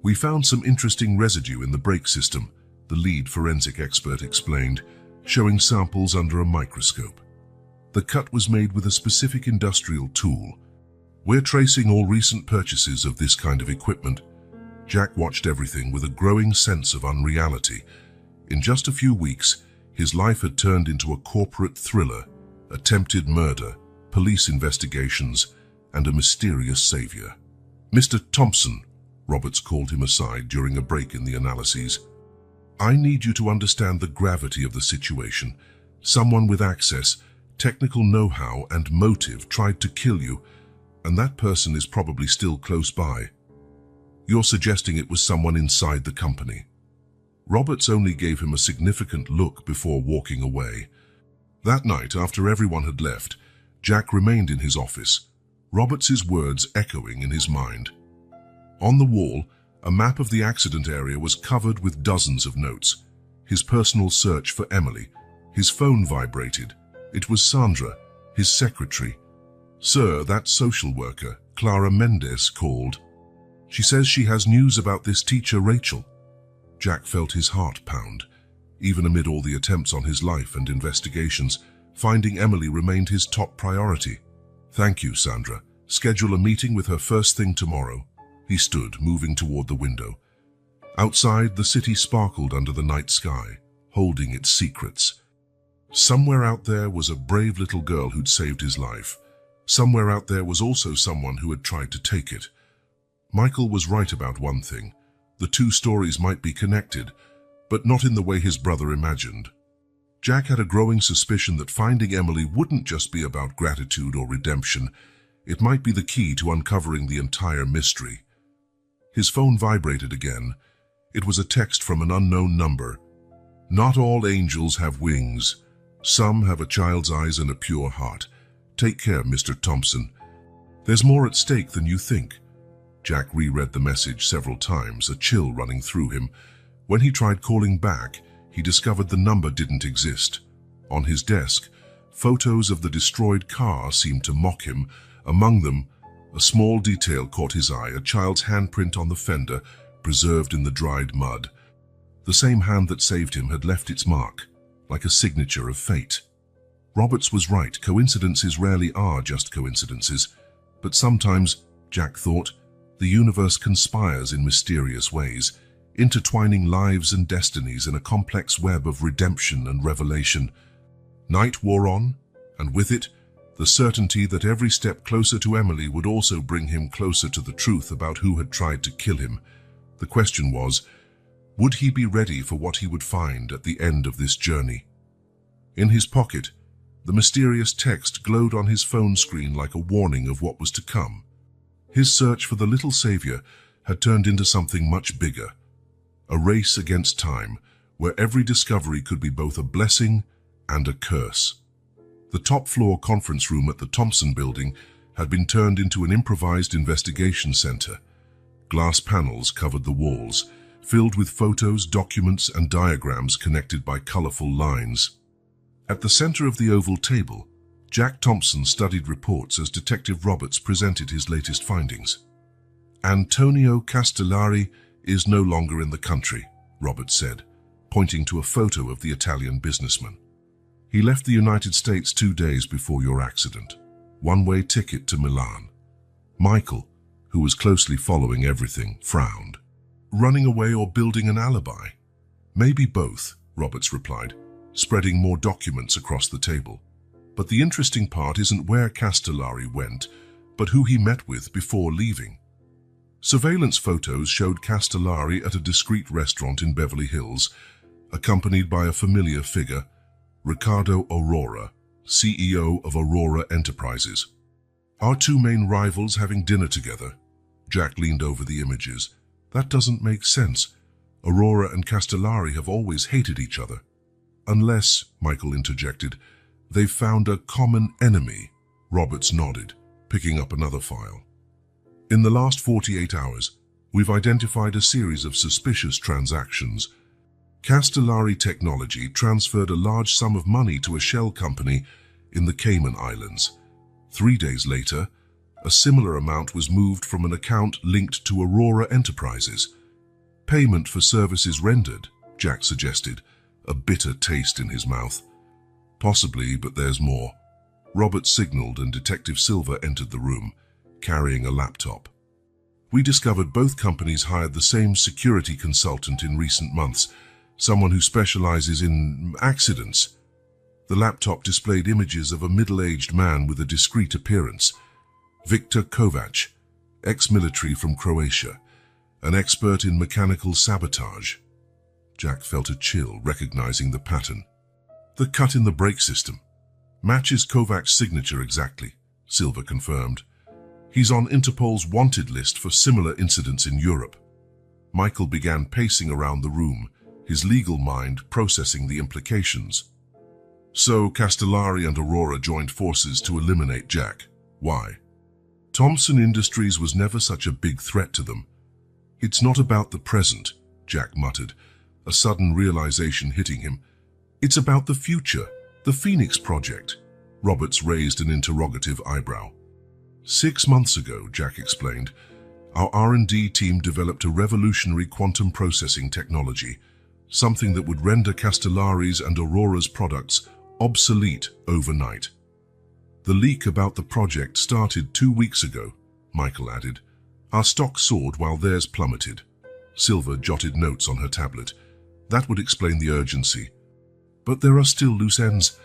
"We found some interesting residue in the brake system," the lead forensic expert explained, showing samples under a microscope. "The cut was made with a specific industrial tool. We're tracing all recent purchases of this kind of equipment." Jack watched everything with a growing sense of unreality. In just a few weeks, his life had turned into a corporate thriller, attempted murder, police investigations, and a mysterious savior. "Mr. Thompson," Roberts called him aside during a break in the analyses. "I need you to understand the gravity of the situation. Someone with access, technical know-how, and motive tried to kill you, and that person is probably still close by. You're suggesting it was someone inside the company." Roberts only gave him a significant look before walking away. That night, after everyone had left, Jack remained in his office, Roberts's words echoing in his mind. On the wall, a map of the accident area was covered with dozens of notes. His personal search for Emily. His phone vibrated. It was Sandra, his secretary. "Sir, that social worker, Clara Mendez, called. She says she has news about this teacher, Rachel." Jack felt his heart pound. Even amid all the attempts on his life and investigations, finding Emily remained his top priority. "Thank you, Sandra. Schedule a meeting with her first thing tomorrow." He stood, moving toward the window. Outside, the city sparkled under the night sky, holding its secrets. Somewhere out there was a brave little girl who'd saved his life. Somewhere out there was also someone who had tried to take it. Michael was right about one thing. The two stories might be connected, but not in the way his brother imagined. Jack had a growing suspicion that finding Emily wouldn't just be about gratitude or redemption. It might be the key to uncovering the entire mystery. His phone vibrated again. It was a text from an unknown number. "Not all angels have wings. Some have a child's eyes and a pure heart. Take care, Mr. Thompson. There's more at stake than you think." Jack reread the message several times, a chill running through him. When he tried calling back, he discovered the number didn't exist. On his desk, photos of the destroyed car seemed to mock him. Among them, a small detail caught his eye, a child's handprint on the fender, preserved in the dried mud. The same hand that saved him had left its mark, like a signature of fate. Roberts was right. Coincidences rarely are just coincidences. But sometimes, Jack thought, the universe conspires in mysterious ways, intertwining lives and destinies in a complex web of redemption and revelation. Night wore on, and with it, the certainty that every step closer to Emily would also bring him closer to the truth about who had tried to kill him. The question was, would he be ready for what he would find at the end of this journey? In his pocket, the mysterious text glowed on his phone screen like a warning of what was to come. His search for the little savior had turned into something much bigger, a race against time, where every discovery could be both a blessing and a curse. The top-floor conference room at the Thompson building had been turned into an improvised investigation center. Glass panels covered the walls, filled with photos, documents, and diagrams connected by colorful lines. At the center of the oval table, Jack Thompson studied reports as Detective Roberts presented his latest findings. "Antonio Castellari is no longer in the country," Roberts said, pointing to a photo of the Italian businessman. "He left the United States 2 days before your accident. One-way ticket to Milan." Michael, who was closely following everything, frowned. "Running away or building an alibi?" "Maybe both," Roberts replied, spreading more documents across the table. "But the interesting part isn't where Castellari went, but who he met with before leaving." Surveillance photos showed Castellari at a discreet restaurant in Beverly Hills, accompanied by a familiar figure, Ricardo Aurora, CEO of Aurora Enterprises. "Our two main rivals having dinner together?" Jack leaned over the images. "That doesn't make sense. Aurora and Castellari have always hated each other." "Unless," Michael interjected, "they've found a common enemy." Roberts nodded, picking up another file. "In the last 48 hours, we've identified a series of suspicious transactions. Castellari Technology transferred a large sum of money to a shell company in the Cayman Islands. 3 days later, a similar amount was moved from an account linked to Aurora Enterprises. Payment for services rendered, Jack suggested, a bitter taste in his mouth. "Possibly, but there's more." Roberts signaled and Detective Silver entered the room, carrying a laptop. "We discovered both companies hired the same security consultant in recent months, someone who specializes in accidents." The laptop displayed images of a middle-aged man with a discreet appearance. Viktor Kovac, ex-military from Croatia, an expert in mechanical sabotage. Jack felt a chill, recognizing the pattern. The cut in the brake system matches Kovac's signature exactly, Silva confirmed. He's on Interpol's wanted list for similar incidents in Europe. Michael began pacing around the room, his legal mind processing the implications. So Castellari and Aurora joined forces to eliminate Jack. Why? Thompson Industries was never such a big threat to them. It's not about the present, Jack muttered, a sudden realization hitting him. It's about the future, the Phoenix Project. Roberts raised an interrogative eyebrow. 6 months ago, Jack explained, our R&D team developed a revolutionary quantum processing technology, something that would render Castellari's and Aurora's products obsolete overnight. The leak about the project started 2 weeks ago, Michael added. Our stock soared while theirs plummeted. Silva jotted notes on her tablet. That would explain the urgency. But there are still loose ends.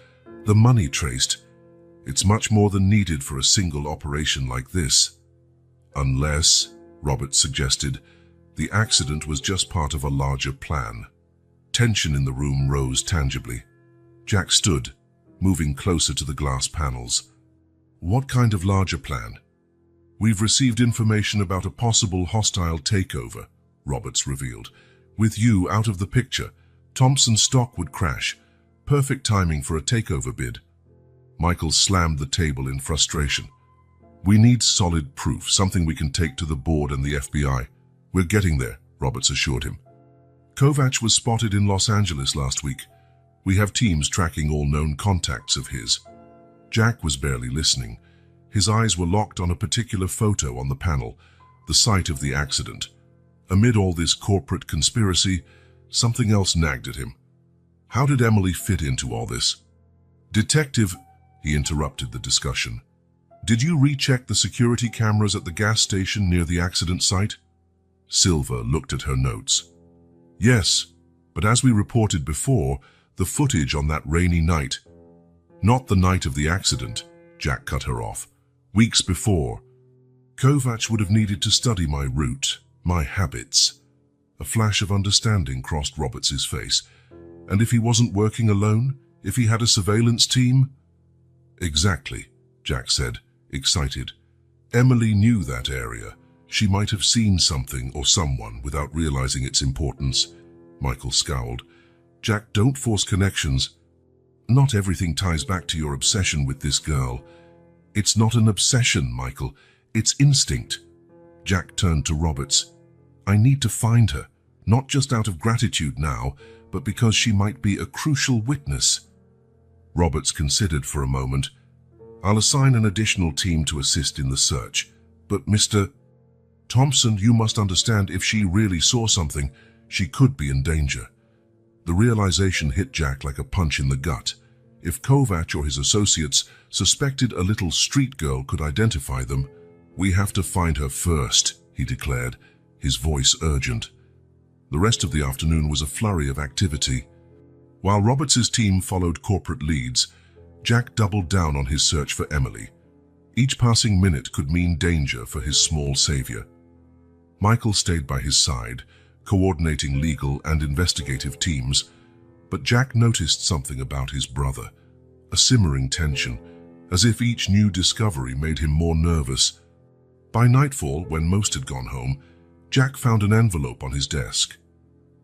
The money traced. It's much more than needed for a single operation like this. Unless, Roberts suggested, the accident was just part of a larger plan. Tension in the room rose tangibly. Jack stood, moving closer to the glass panels. What kind of larger plan? We've received information about a possible hostile takeover, Roberts revealed. With you out of the picture, Thompson's stock would crash. Perfect timing for a takeover bid. Michael slammed the table in frustration. We need solid proof, something we can take to the board and the FBI. We're getting there, Roberts assured him. Kovac was spotted in Los Angeles last week. We have teams tracking all known contacts of his. Jack was barely listening. His eyes were locked on a particular photo on the panel, the site of the accident. Amid all this corporate conspiracy, something else nagged at him. How did Emily fit into all this? Detective, he interrupted the discussion. Did you recheck the security cameras at the gas station near the accident site? Silva looked at her notes. Yes, but as we reported before, the footage on that rainy night. Not the night of the accident, Jack cut her off. Weeks before. Kovac would have needed to study my route, my habits. A flash of understanding crossed Roberts's face. And if he wasn't working alone? If he had a surveillance team? Exactly, Jack said, excited. Emily knew that area. She might have seen something or someone without realizing its importance. Michael scowled. Jack, don't force connections. Not everything ties back to your obsession with this girl. It's not an obsession, Michael. It's instinct. Jack turned to Roberts. I need to find her, not just out of gratitude now, but because she might be a crucial witness. Roberts considered for a moment. I'll assign an additional team to assist in the search. But Mr. Thompson, you must understand, if she really saw something, she could be in danger. The realization hit Jack like a punch in the gut. If Kovac or his associates suspected a little street girl could identify them, we have to find her first, he declared, his voice urgent. The rest of the afternoon was a flurry of activity. While Roberts's team followed corporate leads, Jack doubled down on his search for Emily. Each passing minute could mean danger for his small savior. Michael stayed by his side, coordinating legal and investigative teams, but Jack noticed something about his brother, a simmering tension, as if each new discovery made him more nervous. By nightfall, when most had gone home, Jack found an envelope on his desk.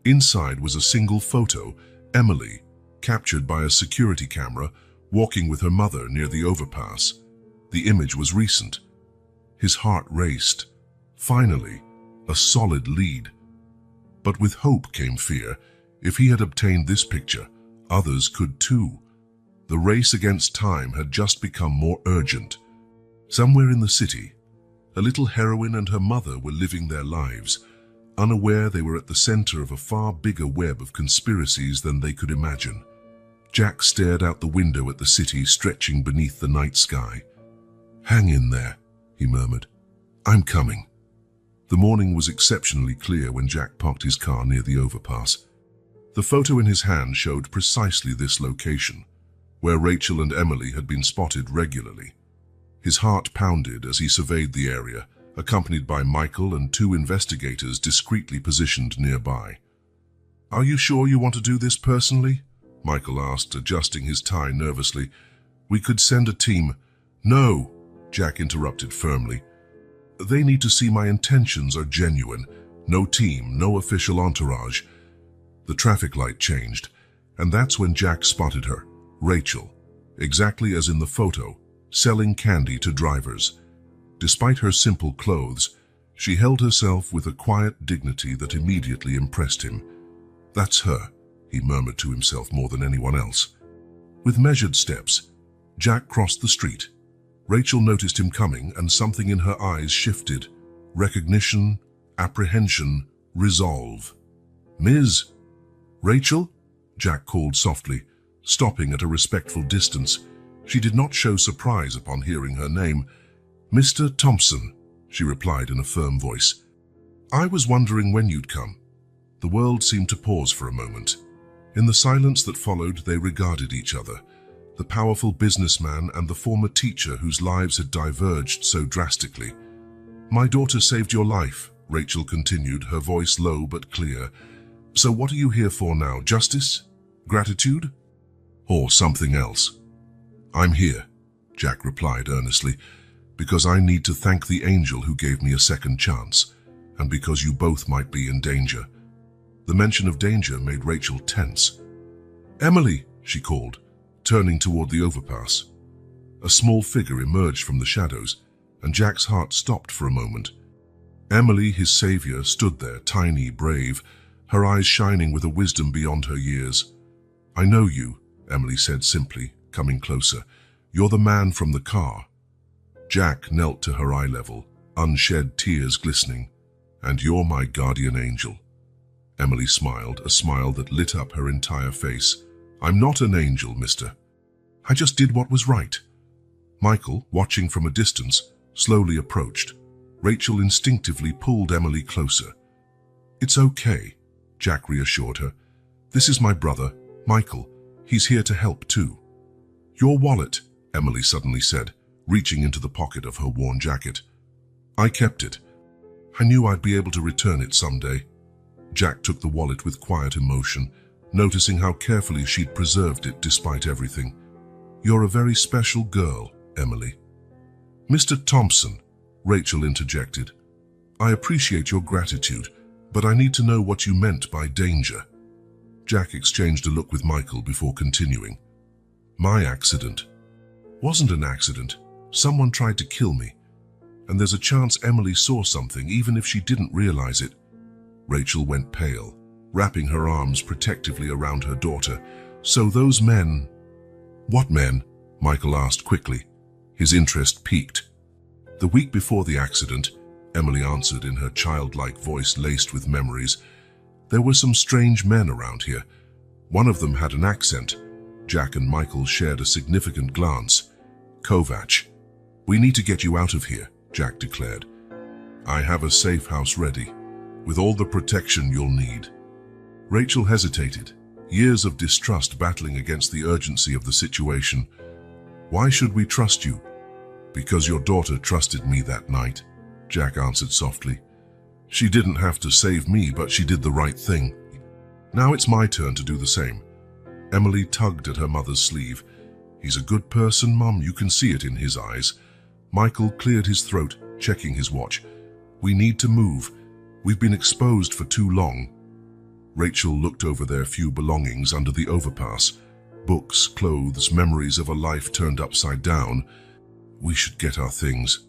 Inside was a single photo, Emily, captured by a security camera, walking with her mother near the overpass. The image was recent. His heart raced. Finally, a solid lead. But with hope came fear. If he had obtained this picture, others could too. The race against time had just become more urgent. Somewhere in the city, a little heroine and her mother were living their lives, unaware they were at the center of a far bigger web of conspiracies than they could imagine. Jack stared out the window at the city stretching beneath the night sky. Hang in there, he murmured. I'm coming. The morning was exceptionally clear when Jack parked his car near the overpass. The photo in his hand showed precisely this location, where Rachel and Emily had been spotted regularly. His heart pounded as he surveyed the area, accompanied by Michael and two investigators discreetly positioned nearby. "Are you sure you want to do this personally?" Michael asked, adjusting his tie nervously. "We could send a team." "No," Jack interrupted firmly. "They need to see my intentions are genuine. No team, no official entourage." The traffic light changed, and that's when Jack spotted her, Rachel, exactly as in the photo, selling candy to drivers. Despite her simple clothes, she held herself with a quiet dignity that immediately impressed him. "That's her," he murmured to himself more than anyone else. With measured steps, Jack crossed the street. Rachel noticed him coming, and something in her eyes shifted. Recognition, apprehension, resolve. "Ms. Rachel?" Jack called softly, stopping at a respectful distance. She did not show surprise upon hearing her name. "Mr. Thompson," she replied in a firm voice. "I was wondering when you'd come." The world seemed to pause for a moment. In the silence that followed, they regarded each other, the powerful businessman and the former teacher whose lives had diverged so drastically. "My daughter saved your life," Rachel continued, her voice low but clear. "So what are you here for now? Justice? Gratitude? Or something else?" "I'm here," Jack replied earnestly, "because I need to thank the angel who gave me a second chance, and because you both might be in danger." The mention of danger made Rachel tense. "Emily," she called, turning toward the overpass. A small figure emerged from the shadows, and Jack's heart stopped for a moment. Emily, his savior, stood there, tiny, brave, her eyes shining with a wisdom beyond her years. "I know you," Emily said simply, coming closer. "You're the man from the car." Jack knelt to her eye level, unshed tears glistening. "And you're my guardian angel." Emily smiled, a smile that lit up her entire face. "I'm not an angel, mister. I just did what was right." Michael, watching from a distance, slowly approached. Rachel instinctively pulled Emily closer. "It's okay," Jack reassured her. "This is my brother, Michael. He's here to help too." "Your wallet," Emily suddenly said, reaching into the pocket of her worn jacket. "I kept it. I knew I'd be able to return it someday." Jack took the wallet with quiet emotion, noticing how carefully she'd preserved it despite everything. "You're a very special girl, Emily." "Mr. Thompson," Rachel interjected, "I appreciate your gratitude, but I need to know what you meant by danger." Jack exchanged a look with Michael before continuing. "My accident wasn't an accident. Someone tried to kill me. And there's a chance Emily saw something, even if she didn't realize it." Rachel went pale, wrapping her arms protectively around her daughter. "So those men—" "What men?" Michael asked quickly. His interest piqued. "The week before the accident," Emily answered in her childlike voice laced with memories, "there were some strange men around here. One of them had an accent." Jack and Michael shared a significant glance. "Kovac." "We need to get you out of here," Jack declared. "I have a safe house ready, with all the protection you'll need." Rachel hesitated, years of distrust battling against the urgency of the situation. "Why should we trust you?" "Because your daughter trusted me that night," Jack answered softly. "She didn't have to save me, but she did the right thing. Now it's my turn to do the same." Emily tugged at her mother's sleeve. "He's a good person, Mum. You can see it in his eyes." Michael cleared his throat, checking his watch. "We need to move. We've been exposed for too long." Rachel looked over their few belongings under the overpass. Books, clothes, memories of a life turned upside down. "We should get our things."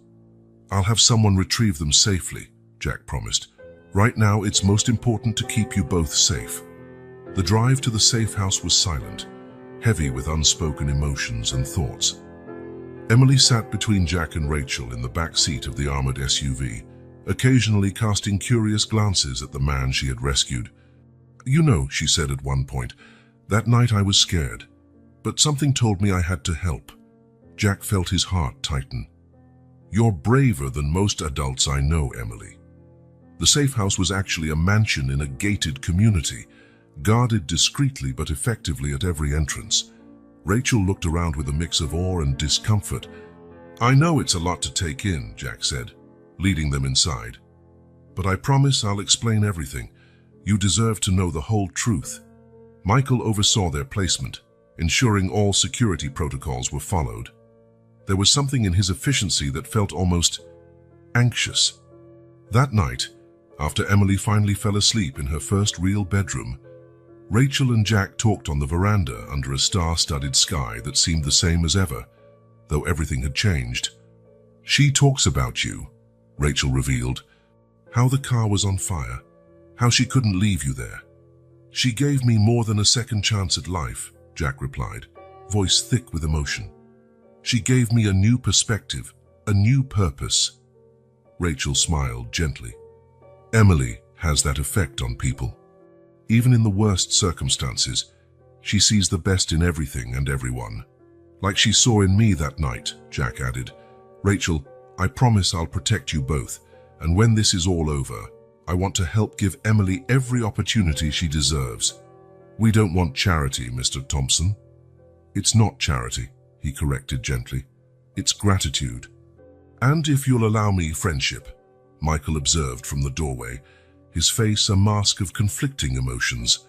"I'll have someone retrieve them safely," Jack promised. "Right now, it's most important to keep you both safe." The drive to the safe house was silent, heavy with unspoken emotions and thoughts. Emily sat between Jack and Rachel in the back seat of the armored SUV, occasionally casting curious glances at the man she had rescued. "You know," she said at one point, "that night I was scared, but something told me I had to help." Jack felt his heart tighten. "You're braver than most adults I know, Emily." The safe house was actually a mansion in a gated community, guarded discreetly but effectively at every entrance. Rachel looked around with a mix of awe and discomfort. I know it's a lot to take in, Jack said, leading them inside. But I promise I'll explain everything. You deserve to know the whole truth. Michael oversaw their placement, ensuring all security protocols were followed. There was something in his efficiency that felt almost anxious. That night, after Emily finally fell asleep in her first real bedroom, Rachel and Jack talked on the veranda under a star-studded sky that seemed the same as ever, though everything had changed. She talks about you, Rachel revealed, how the car was on fire, how she couldn't leave you there. She gave me more than a second chance at life, Jack replied, voice thick with emotion. She gave me a new perspective, a new purpose. Rachel smiled gently. Emily has that effect on people. Even in the worst circumstances, she sees the best in everything and everyone. Like she saw in me that night, Jack added. Rachel, I promise I'll protect you both, and when this is all over, I want to help give Emily every opportunity she deserves. We don't want charity, Mr. Thompson. It's not charity, he corrected gently. It's gratitude. And if you'll allow me, friendship, Michael observed from the doorway, his face a mask of conflicting emotions.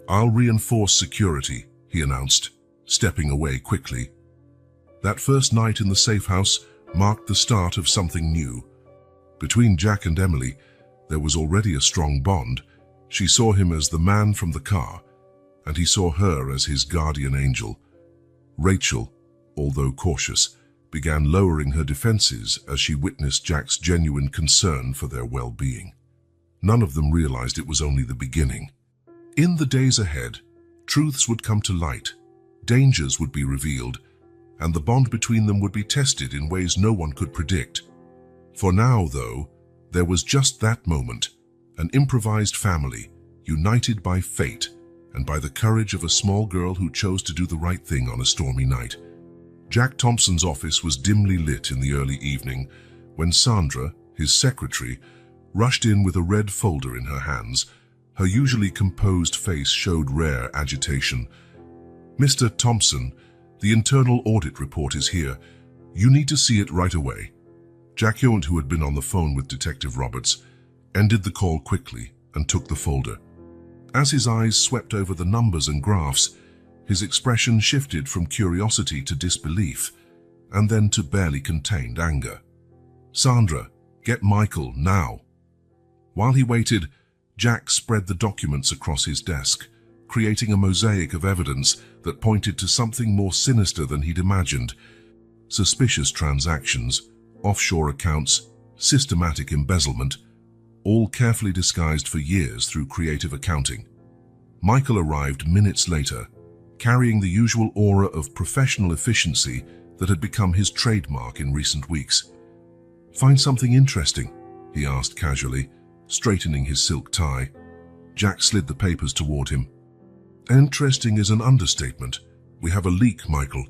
I'll reinforce security, he announced, stepping away quickly. That first night in the safe house marked the start of something new. Between Jack and Emily, there was already a strong bond. She saw him as the man from the car, and he saw her as his guardian angel. Rachel, although cautious, began lowering her defenses as she witnessed Jack's genuine concern for their well-being. None of them realized it was only the beginning. In the days ahead, truths would come to light, dangers would be revealed, and the bond between them would be tested in ways no one could predict. For now, though, there was just that moment, an improvised family, united by fate and by the courage of a small girl who chose to do the right thing on a stormy night. Jack Thompson's office was dimly lit in the early evening when Sandra, his secretary, rushed in with a red folder in her hands. Her usually composed face showed rare agitation. Mr. Thompson, the internal audit report is here. You need to see it right away. Jack Yount, who had been on the phone with Detective Roberts, ended the call quickly and took the folder. As his eyes swept over the numbers and graphs, his expression shifted from curiosity to disbelief, and then to barely contained anger. Sandra, get Michael now. While he waited, Jack spread the documents across his desk, creating a mosaic of evidence that pointed to something more sinister than he'd imagined. Suspicious transactions, offshore accounts, systematic embezzlement, all carefully disguised for years through creative accounting. Michael arrived minutes later, carrying the usual aura of professional efficiency that had become his trademark in recent weeks. Find something interesting? He asked casually, straightening his silk tie. Jack slid the papers toward him. Interesting is an understatement. We have a leak, Michael.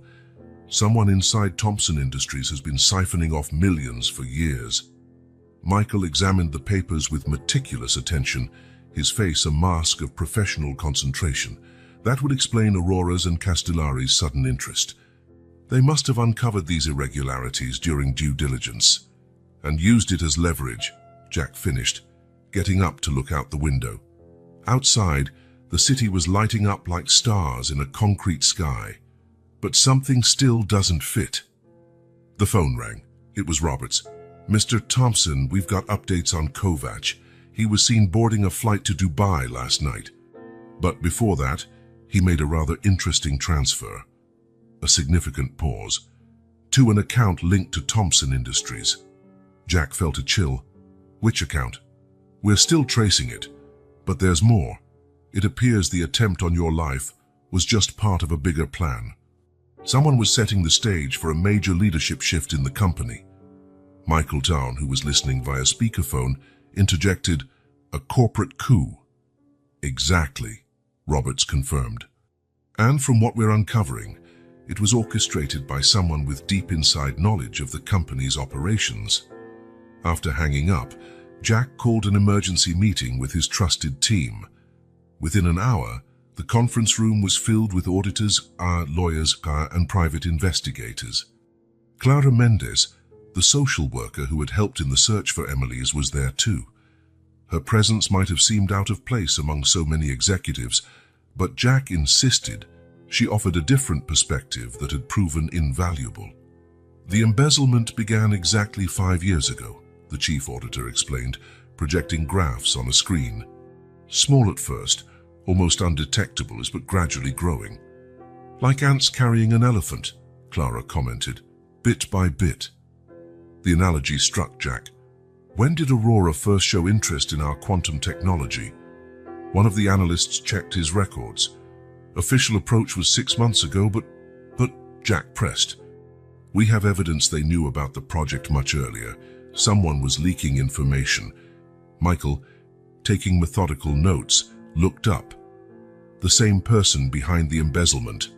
Someone inside Thompson Industries has been siphoning off millions for years. Michael examined the papers with meticulous attention, his face a mask of professional concentration. That would explain Aurora's and Castellari's sudden interest. They must have uncovered these irregularities during due diligence and used it as leverage, Jack finished, getting up to look out the window. Outside, the city was lighting up like stars in a concrete sky. But something still doesn't fit. The phone rang. It was Roberts. Mr. Thompson, we've got updates on Kovac. He was seen boarding a flight to Dubai last night. But before that, he made a rather interesting transfer. A significant pause. To an account linked to Thompson Industries. Jack felt a chill. Which account? We're still tracing it, but there's more. It appears the attempt on your life was just part of a bigger plan. Someone was setting the stage for a major leadership shift in the company. Michael Town, who was listening via speakerphone, interjected, a corporate coup. Exactly, Roberts confirmed. And from what we're uncovering, it was orchestrated by someone with deep inside knowledge of the company's operations. After hanging up, Jack called an emergency meeting with his trusted team. Within an hour, the conference room was filled with auditors, lawyers, and private investigators. Clara Mendez, the social worker who had helped in the search for Emily's, was there too. Her presence might have seemed out of place among so many executives, but Jack insisted she offered a different perspective that had proven invaluable. The embezzlement began exactly 5 years ago, the chief auditor explained, projecting graphs on a screen. Small at first, almost undetectable, but gradually growing. Like ants carrying an elephant, Clara commented, bit by bit. The analogy struck Jack. When did Aurora first show interest in our quantum technology? One of the analysts checked his records. Official approach was 6 months ago, but Jack pressed. We have evidence they knew about the project much earlier. Someone was leaking information. Michael, taking methodical notes, looked up. The same person behind the embezzlement.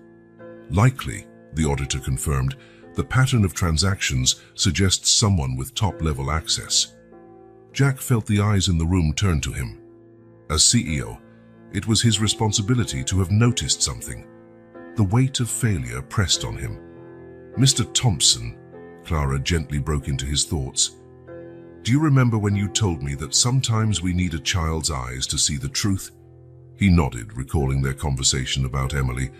Likely, the auditor confirmed, the pattern of transactions suggests someone with top-level access. Jack felt the eyes in the room turn to him. As CEO, it was his responsibility to have noticed something. The weight of failure pressed on him. Mr. Thompson, Clara gently broke into his thoughts. Do you remember when you told me that sometimes we need a child's eyes to see the truth? He nodded, recalling their conversation about Emily.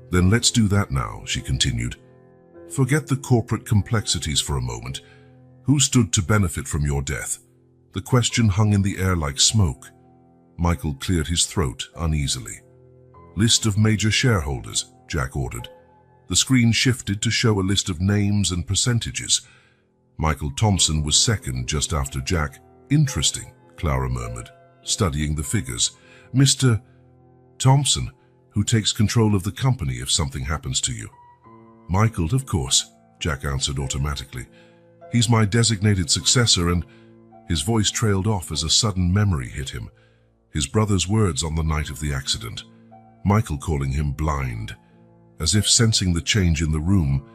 Then let's do that now, she continued. Forget the corporate complexities for a moment. Who stood to benefit from your death? The question hung in the air like smoke. Michael cleared his throat uneasily. List of major shareholders, Jack ordered. The screen shifted to show a list of names and percentages. Michael Thompson was second just after Jack. Interesting, Clara murmured, studying the figures. Mr. Thompson, who takes control of the company if something happens to you. Michael, of course, Jack answered automatically. He's my designated successor, and his voice trailed off as a sudden memory hit him. His brother's words on the night of the accident. Michael calling him blind. As if sensing the change in the room,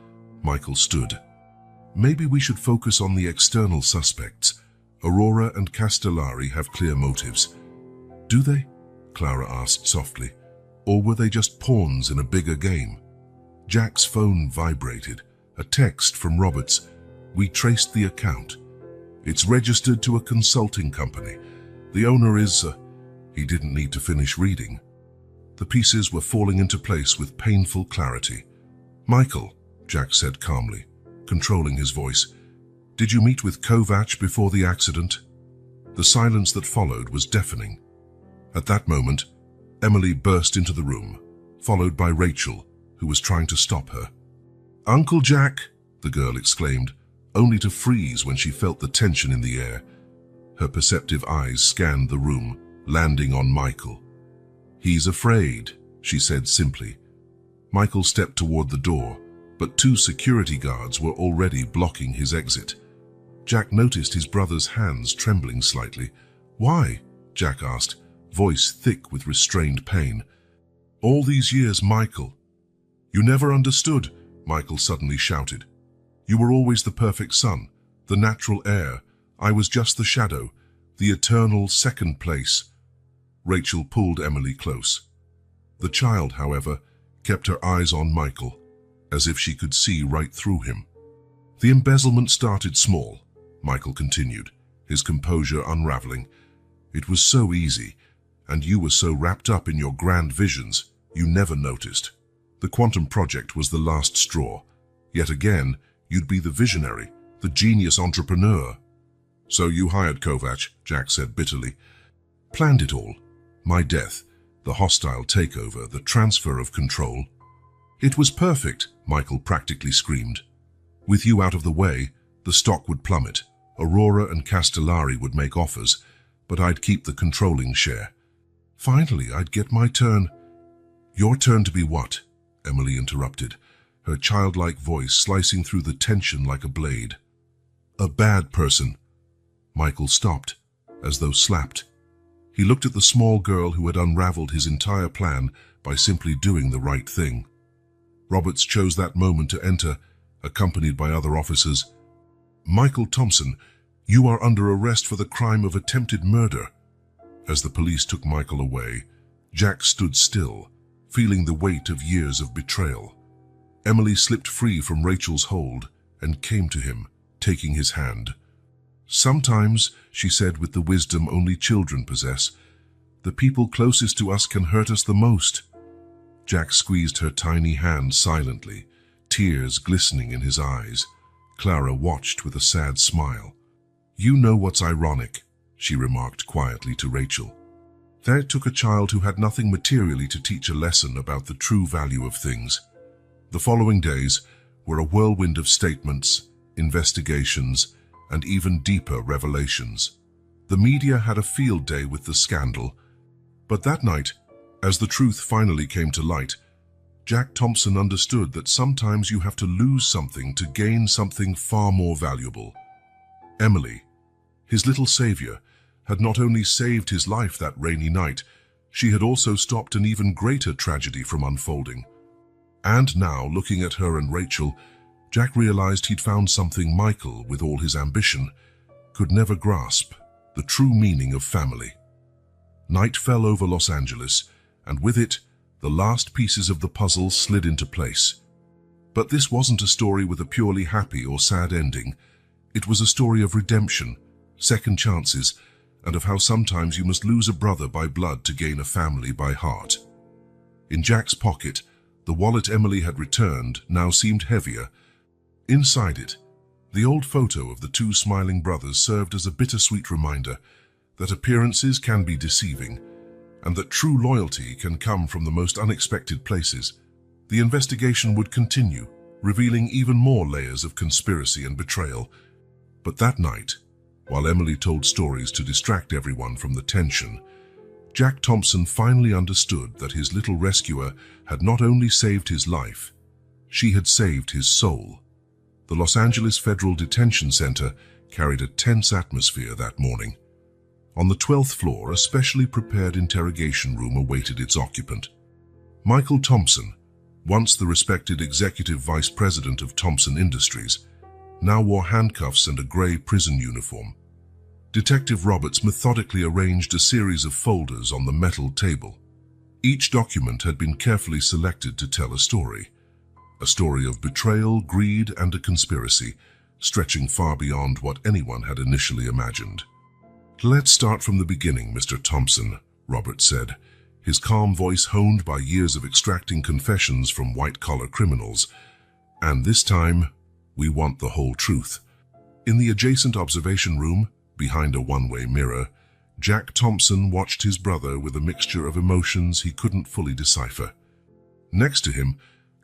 Michael stood. Maybe we should focus on the external suspects. Aurora and Castellari have clear motives. Do they? Clara asked softly. Or were they just pawns in a bigger game? Jack's phone vibrated. A text from Roberts. We traced the account. It's registered to a consulting company. The owner is... He didn't need to finish reading. The pieces were falling into place with painful clarity. Michael, Jack said calmly, controlling his voice, did you meet with Kovac before the accident? The silence that followed was deafening. At that moment, Emily burst into the room, followed by Rachel, who was trying to stop her. Uncle Jack, the girl exclaimed, only to freeze when she felt the tension in the air. Her perceptive eyes scanned the room, landing on Michael. He's afraid, she said simply. Michael stepped toward the door, but 2 security guards were already blocking his exit. Jack noticed his brother's hands trembling slightly. Why? Jack asked, voice thick with restrained pain. All these years, Michael. You never understood, Michael suddenly shouted. You were always the perfect son, the natural heir. I was just the shadow, the eternal second place. Rachel pulled Emily close. The child, however, kept her eyes on Michael, as if she could see right through him. The embezzlement started small, Michael continued, his composure unraveling. It was so easy, and you were so wrapped up in your grand visions, you never noticed. The quantum project was the last straw. Yet again, you'd be the visionary, the genius entrepreneur. So you hired Kovac, Jack said bitterly. Planned it all. My death, the hostile takeover, the transfer of control. It was perfect, Michael practically screamed. With you out of the way, the stock would plummet. Aurora and Castellari would make offers, but I'd keep the controlling share. Finally, I'd get my turn. Your turn to be what? Emily interrupted, her childlike voice slicing through the tension like a blade. A bad person. Michael stopped, as though slapped. He looked at the small girl who had unraveled his entire plan by simply doing the right thing. Roberts chose that moment to enter, accompanied by other officers. Michael Thompson, you are under arrest for the crime of attempted murder. As the police took Michael away, Jack stood still, feeling the weight of years of betrayal. Emily slipped free from Rachel's hold, and came to him, taking his hand. "Sometimes," she said with the wisdom only children possess, "the people closest to us can hurt us the most." Jack squeezed her tiny hand silently, tears glistening in his eyes. Clara watched with a sad smile. "You know what's ironic," she remarked quietly to Rachel. "That took a child who had nothing materially to teach a lesson about the true value of things." The following days were a whirlwind of statements, investigations, and even deeper revelations. The media had a field day with the scandal, but that night, as the truth finally came to light, Jack Thompson understood that sometimes you have to lose something to gain something far more valuable. Emily, his little savior, had not only saved his life that rainy night, she had also stopped an even greater tragedy from unfolding. And now, looking at her and Rachel, Jack realized he'd found something Michael, with all his ambition, could never grasp: the true meaning of family. Night fell over Los Angeles, and with it, the last pieces of the puzzle slid into place. But this wasn't a story with a purely happy or sad ending. It was a story of redemption, second chances, and of how sometimes you must lose a brother by blood to gain a family by heart. In Jack's pocket, the wallet Emily had returned now seemed heavier. Inside it, the old photo of the two smiling brothers served as a bittersweet reminder that appearances can be deceiving, and that true loyalty can come from the most unexpected places. The investigation would continue, revealing even more layers of conspiracy and betrayal. But that night, while Emily told stories to distract everyone from the tension, Jack Thompson finally understood that his little rescuer had not only saved his life, she had saved his soul. The Los Angeles Federal Detention Center carried a tense atmosphere that morning. On the 12th floor, a specially prepared interrogation room awaited its occupant. Michael Thompson, once the respected executive vice president of Thompson Industries, now wore handcuffs and a gray prison uniform. Detective Roberts methodically arranged a series of folders on the metal table. Each document had been carefully selected to tell a story of betrayal, greed, and a conspiracy, stretching far beyond what anyone had initially imagined. "Let's start from the beginning, Mr. Thompson," Roberts said, his calm voice honed by years of extracting confessions from white-collar criminals. "And this time, we want the whole truth." In the adjacent observation room, behind a one-way mirror, Jack Thompson watched his brother with a mixture of emotions he couldn't fully decipher. Next to him,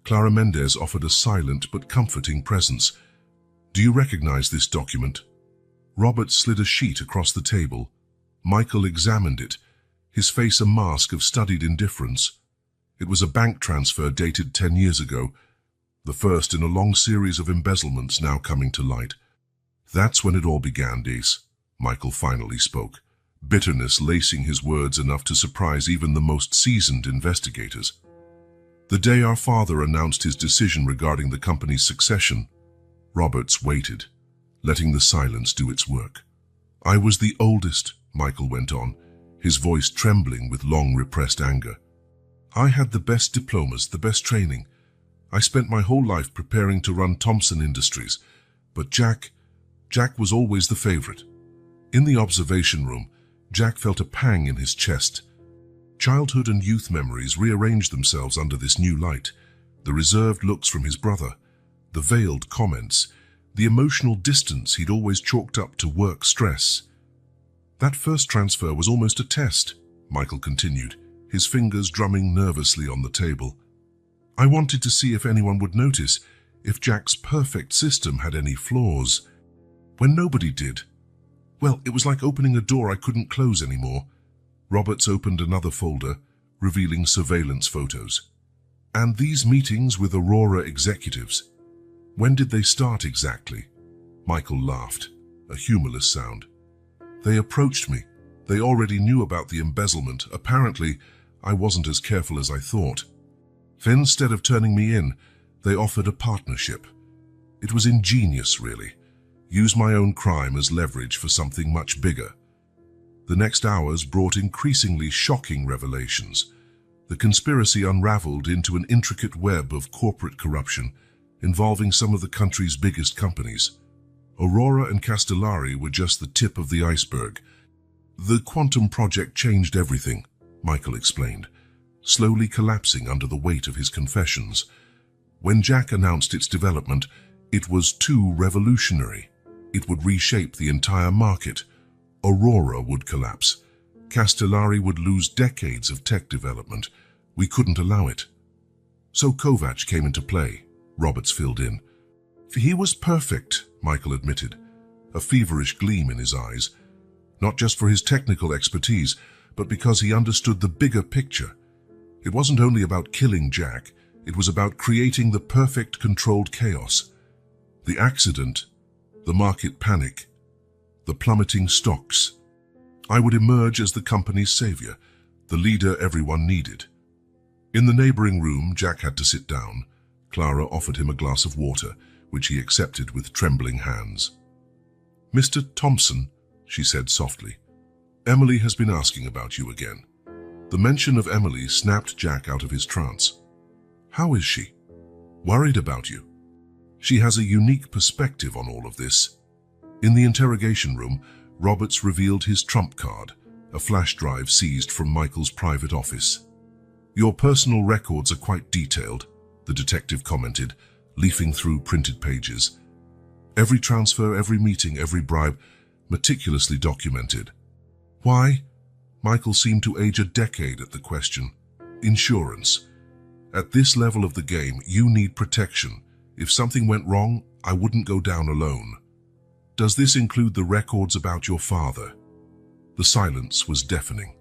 Clara Mendez offered a silent but comforting presence. "Do you recognize this document?" Robert slid a sheet across the table. Michael examined it, his face a mask of studied indifference. It was a bank transfer dated 10 years ago, the first in a long series of embezzlements now coming to light. "That's when it all began, Dees," Michael finally spoke, bitterness lacing his words enough to surprise even the most seasoned investigators. "The day our father announced his decision regarding the company's succession." Roberts waited, letting the silence do its work. "I was the oldest," Michael went on, his voice trembling with long-repressed anger. "I had the best diplomas, the best training. I spent my whole life preparing to run Thompson Industries, but Jack was always the favorite." In the observation room, Jack felt a pang in his chest. Childhood and youth memories rearranged themselves under this new light. The reserved looks from his brother, the veiled comments, the emotional distance he'd always chalked up to work stress. "That first transfer was almost a test," Michael continued, his fingers drumming nervously on the table. "I wanted to see if anyone would notice, if Jack's perfect system had any flaws. When nobody did, well, it was like opening a door I couldn't close anymore." Roberts opened another folder, revealing surveillance photos. "And these meetings with Aurora executives, when did they start exactly?" Michael laughed, a humorless sound. "They approached me. They already knew about the embezzlement. Apparently, I wasn't as careful as I thought. Then, instead of turning me in, they offered a partnership. It was ingenious, really. Use my own crime as leverage for something much bigger." The next hours brought increasingly shocking revelations. The conspiracy unraveled into an intricate web of corporate corruption, involving some of the country's biggest companies. Aurora and Castellari were just the tip of the iceberg. The quantum project changed everything, Michael explained, slowly collapsing under the weight of his confessions. When Jack announced its development, it was too revolutionary. It would reshape the entire market. Aurora would collapse. Castellari would lose decades of tech development. We couldn't allow it. So Kovac came into play, Roberts filled in. He was perfect, Michael admitted, a feverish gleam in his eyes, not just for his technical expertise, but because he understood the bigger picture. It wasn't only about killing Jack, it was about creating the perfect controlled chaos. The accident, the market panic, the plummeting stocks. I would emerge as the company's savior, the leader everyone needed. In the neighboring room, Jack had to sit down. Clara offered him a glass of water, which he accepted with trembling hands. "Mr. Thompson," she said softly, "Emily has been asking about you again." The mention of Emily snapped Jack out of his trance. "How is she?" "Worried about you. She has a unique perspective on all of this." In the interrogation room, Roberts revealed his trump card, a flash drive seized from Michael's private office. "Your personal records are quite detailed," the detective commented, leafing through printed pages. "Every transfer, every meeting, every bribe, meticulously documented." "Why?" Michael seemed to age a decade at the question. "Insurance. At this level of the game, you need protection. If something went wrong, I wouldn't go down alone." "Does this include the records about your father?" The silence was deafening.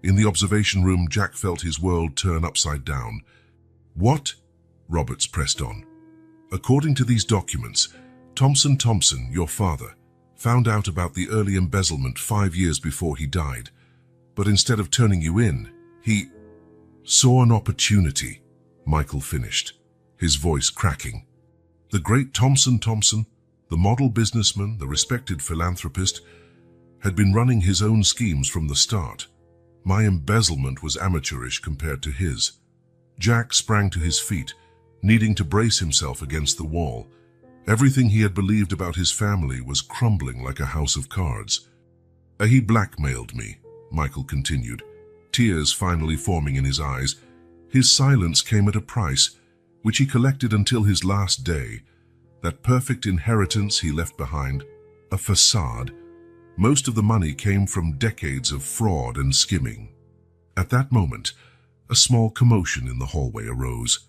In the observation room, Jack felt his world turn upside down. "What?" Roberts pressed on. "According to these documents, Thompson, your father, found out about the early embezzlement 5 years before he died. But instead of turning you in, he saw an opportunity," Michael finished, his voice cracking. "The great Thompson, the model businessman, the respected philanthropist, had been running his own schemes from the start. My embezzlement was amateurish compared to his." Jack sprang to his feet, needing to brace himself against the wall. Everything he had believed about his family was crumbling like a house of cards. "He blackmailed me," Michael continued, tears finally forming in his eyes. "His silence came at a price, which he collected until his last day. That perfect inheritance he left behind, a facade. Most of the money came from decades of fraud and skimming." At that moment, a small commotion in the hallway arose.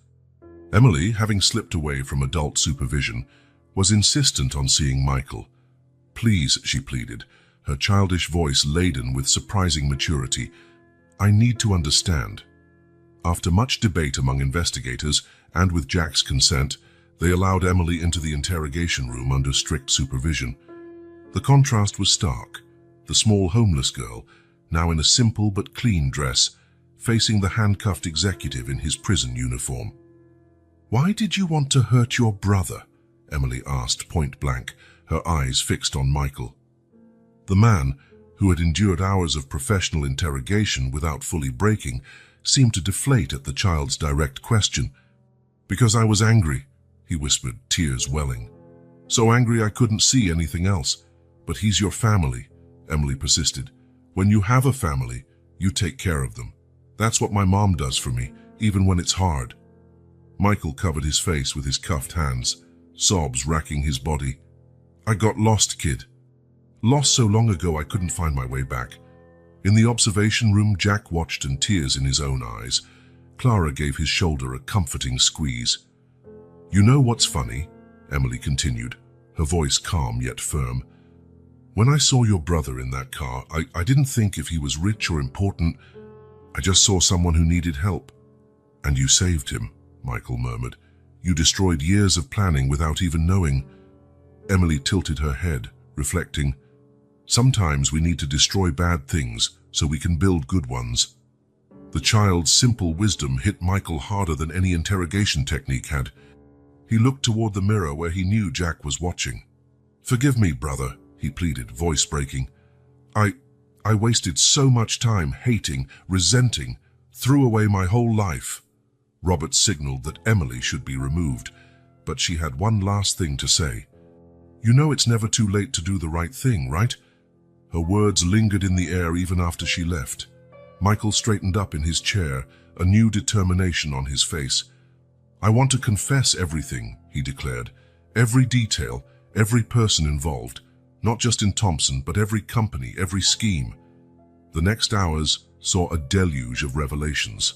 Emily, having slipped away from adult supervision, was insistent on seeing Michael. "Please," she pleaded, her childish voice laden with surprising maturity, "I need to understand." After much debate among investigators, and with Jack's consent, they allowed Emily into the interrogation room under strict supervision. The contrast was stark. The small homeless girl, now in a simple but clean dress, facing the handcuffed executive in his prison uniform. "Why did you want to hurt your brother?" Emily asked point blank, her eyes fixed on Michael. The man, who had endured hours of professional interrogation without fully breaking, seemed to deflate at the child's direct question. "Because I was angry," he whispered, tears welling. "So angry I couldn't see anything else. But he's your family," Emily persisted. "When you have a family, you take care of them. That's what my mom does for me, even when it's hard." Michael covered his face with his cuffed hands, sobs racking his body. "I got lost, kid. Lost so long ago I couldn't find my way back." In the observation room, Jack watched in tears in his own eyes. Clara gave his shoulder a comforting squeeze. "You know what's funny?" Emily continued, her voice calm yet firm. "When I saw your brother in that car, I didn't think if he was rich or important. I just saw someone who needed help. And you saved him," Michael murmured. "You destroyed years of planning without even knowing." Emily tilted her head, reflecting. "Sometimes we need to destroy bad things so we can build good ones." The child's simple wisdom hit Michael harder than any interrogation technique had. He looked toward the mirror where he knew Jack was watching. "Forgive me, brother," he pleaded, voice breaking. I wasted so much time hating, resenting, threw away my whole life." Robert signaled that Emily should be removed. but she had one last thing to say. "You know it's never too late to do the right thing, right?" Her words lingered in the air even after she left. Michael straightened up in his chair, a new determination on his face. "I want to confess everything," he declared. "Every detail, every person involved. Not just in Thompson, but every company, every scheme." The next hours saw a deluge of revelations.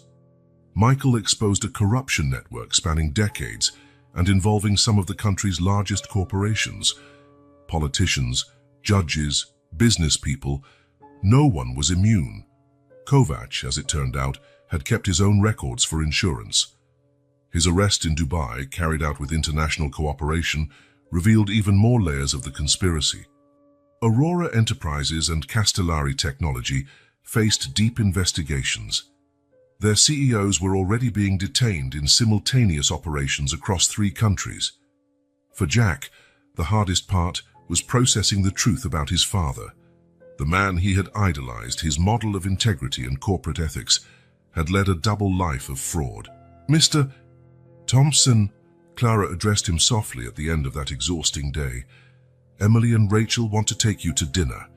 Michael exposed a corruption network spanning decades and involving some of the country's largest corporations. Politicians, judges, business people, no one was immune. Kovac, as it turned out, had kept his own records for insurance. His arrest in Dubai, carried out with international cooperation, revealed even more layers of the conspiracy. Aurora Enterprises and Castellari Technology faced deep investigations. Their CEOs were already being detained in simultaneous operations across 3 countries. For Jack, the hardest part was processing the truth about his father. The man he had idolized, his model of integrity and corporate ethics, had led a double life of fraud. "Mr. Thompson," Clara addressed him softly at the end of that exhausting day, "Emily and Rachel want to take you to dinner.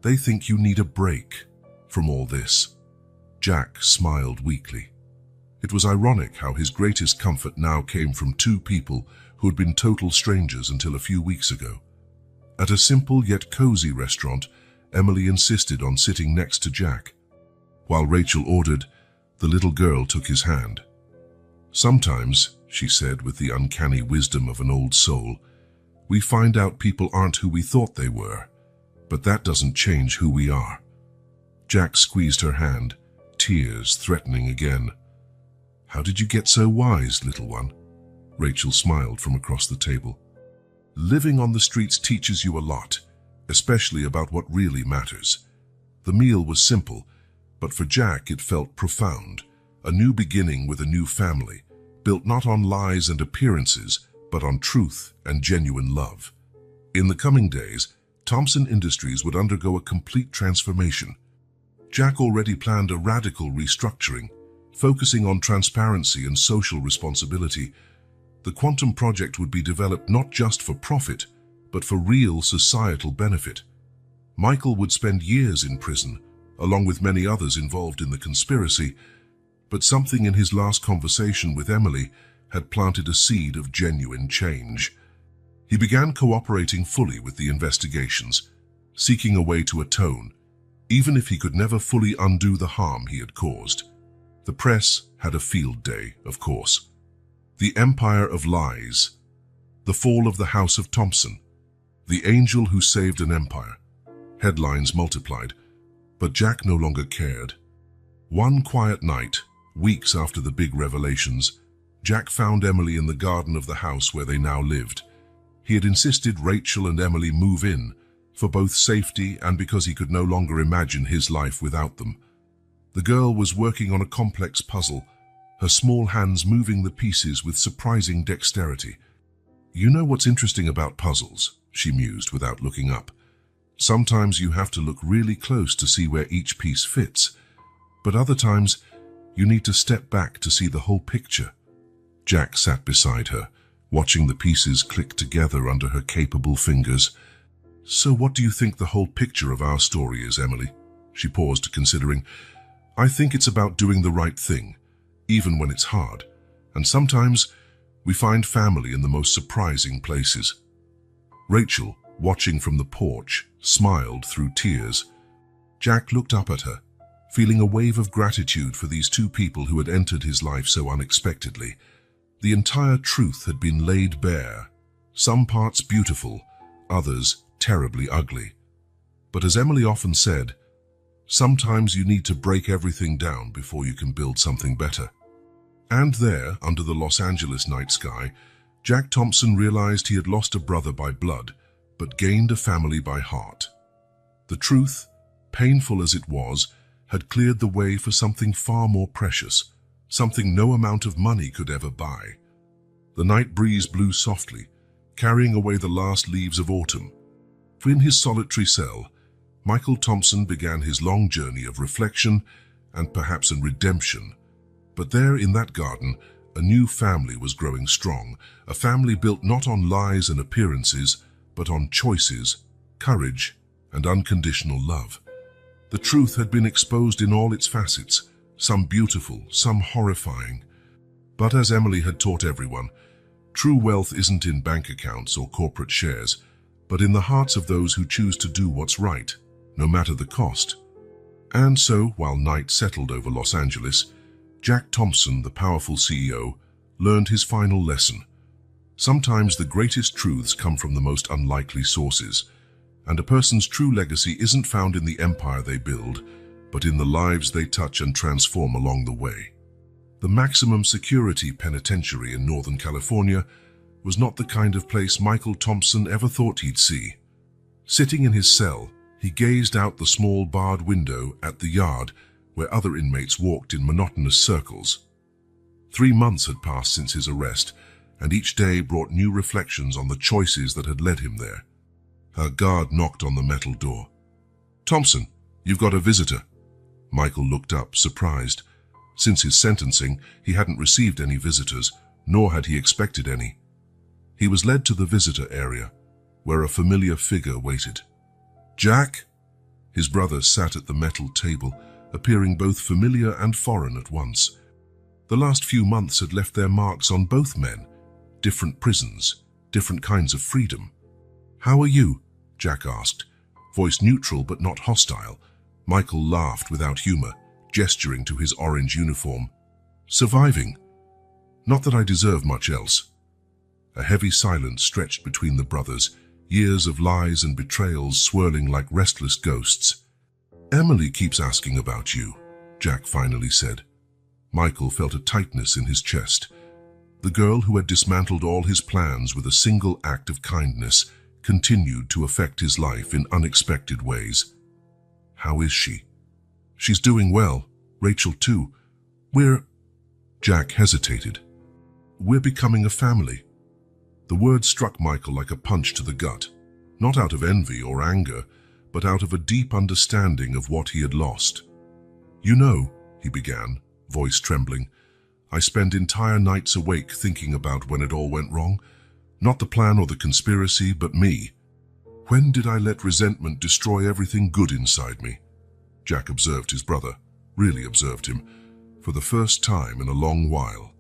They think you need a break from all this." Jack smiled weakly. It was ironic how his greatest comfort now came from 2 people who had been total strangers until a few weeks ago. At a simple yet cozy restaurant, Emily insisted on sitting next to Jack. While Rachel ordered, the little girl took his hand. "Sometimes," she said with the uncanny wisdom of an old soul, "we find out people aren't who we thought they were, but that doesn't change who we are." Jack squeezed her hand, tears threatening again. "How did you get so wise, little one?" Rachel smiled from across the table. "Living on the streets teaches you a lot, especially about what really matters." The meal was simple, but for Jack it felt profound. A new beginning with a new family, built not on lies and appearances, but on truth and genuine love. In the coming days, Thompson Industries would undergo a complete transformation. Jack already planned a radical restructuring, focusing on transparency and social responsibility. The quantum project would be developed not just for profit, but for real societal benefit. Michael would spend years in prison, along with many others involved in the conspiracy, but something in his last conversation with Emily had planted a seed of genuine change. He began cooperating fully with the investigations, seeking a way to atone, even if he could never fully undo the harm he had caused. The press had a field day, of course. The Empire of Lies, the fall of the House of Thompson, the angel who saved an empire. Headlines multiplied, but Jack no longer cared. One quiet night, weeks after the big revelations, Jack found Emily in the garden of the house where they now lived. He had insisted Rachel and Emily move in, for both safety and because he could no longer imagine his life without them. The girl was working on a complex puzzle, her small hands moving the pieces with surprising dexterity. "You know what's interesting about puzzles?" she mused without looking up. "Sometimes you have to look really close to see where each piece fits, but other times you need to step back to see the whole picture." Jack sat beside her, watching the pieces click together under her capable fingers. "So what do you think the whole picture of our story is, Emily?" She paused, considering. "I think it's about doing the right thing, even when it's hard, and sometimes we find family in the most surprising places." Rachel, watching from the porch, smiled through tears. Jack looked up at her, feeling a wave of gratitude for these 2 people who had entered his life so unexpectedly. The entire truth had been laid bare, some parts beautiful, others terribly ugly. But as Emily often said, sometimes you need to break everything down before you can build something better. And there, under the Los Angeles night sky, Jack Thompson realized he had lost a brother by blood, but gained a family by heart. The truth, painful as it was, had cleared the way for something far more precious, something no amount of money could ever buy. The night breeze blew softly, carrying away the last leaves of autumn. For in his solitary cell, Michael Thompson began his long journey of reflection and perhaps a redemption. But there in that garden, a new family was growing strong, a family built not on lies and appearances, but on choices, courage, and unconditional love. The truth had been exposed in all its facets, some beautiful, some horrifying. But as Emily had taught everyone, true wealth isn't in bank accounts or corporate shares, but in the hearts of those who choose to do what's right, no matter the cost. And so, while night settled over Los Angeles, Jack Thompson, the powerful CEO, learned his final lesson. Sometimes the greatest truths come from the most unlikely sources, and a person's true legacy isn't found in the empire they build, but in the lives they touch and transform along the way. The maximum security penitentiary in Northern California was not the kind of place Michael Thompson ever thought he'd see. Sitting in his cell, he gazed out the small barred window at the yard where other inmates walked in monotonous circles. 3 months had passed since his arrest, and each day brought new reflections on the choices that had led him there. A guard knocked on the metal door. "Thompson, you've got a visitor." Michael looked up, surprised. Since his sentencing, he hadn't received any visitors, nor had he expected any. He was led to the visitor area, where a familiar figure waited. "Jack?" His brother sat at the metal table, appearing both familiar and foreign at once. The last few months had left their marks on both men. Different prisons, different kinds of freedom. "How are you?" Jack asked, voice neutral but not hostile. Michael laughed without humor, gesturing to his orange uniform. "Surviving. Not that I deserve much else." A heavy silence stretched between the brothers, years of lies and betrayals swirling like restless ghosts. "Emily keeps asking about you," Jack finally said. Michael felt a tightness in his chest. The girl who had dismantled all his plans with a single act of kindness continued to affect his life in unexpected ways. "How is she?" "She's doing well. Rachel too. Jack hesitated. "We're becoming a family." The word struck Michael like a punch to the gut, not out of envy or anger, but out of a deep understanding of what he had lost. "You know," he began, voice trembling, "I spend entire nights awake thinking about when it all went wrong. Not the plan or the conspiracy, but me. When did I let resentment destroy everything good inside me?" Jack observed his brother, really observed him, for the first time in a long while.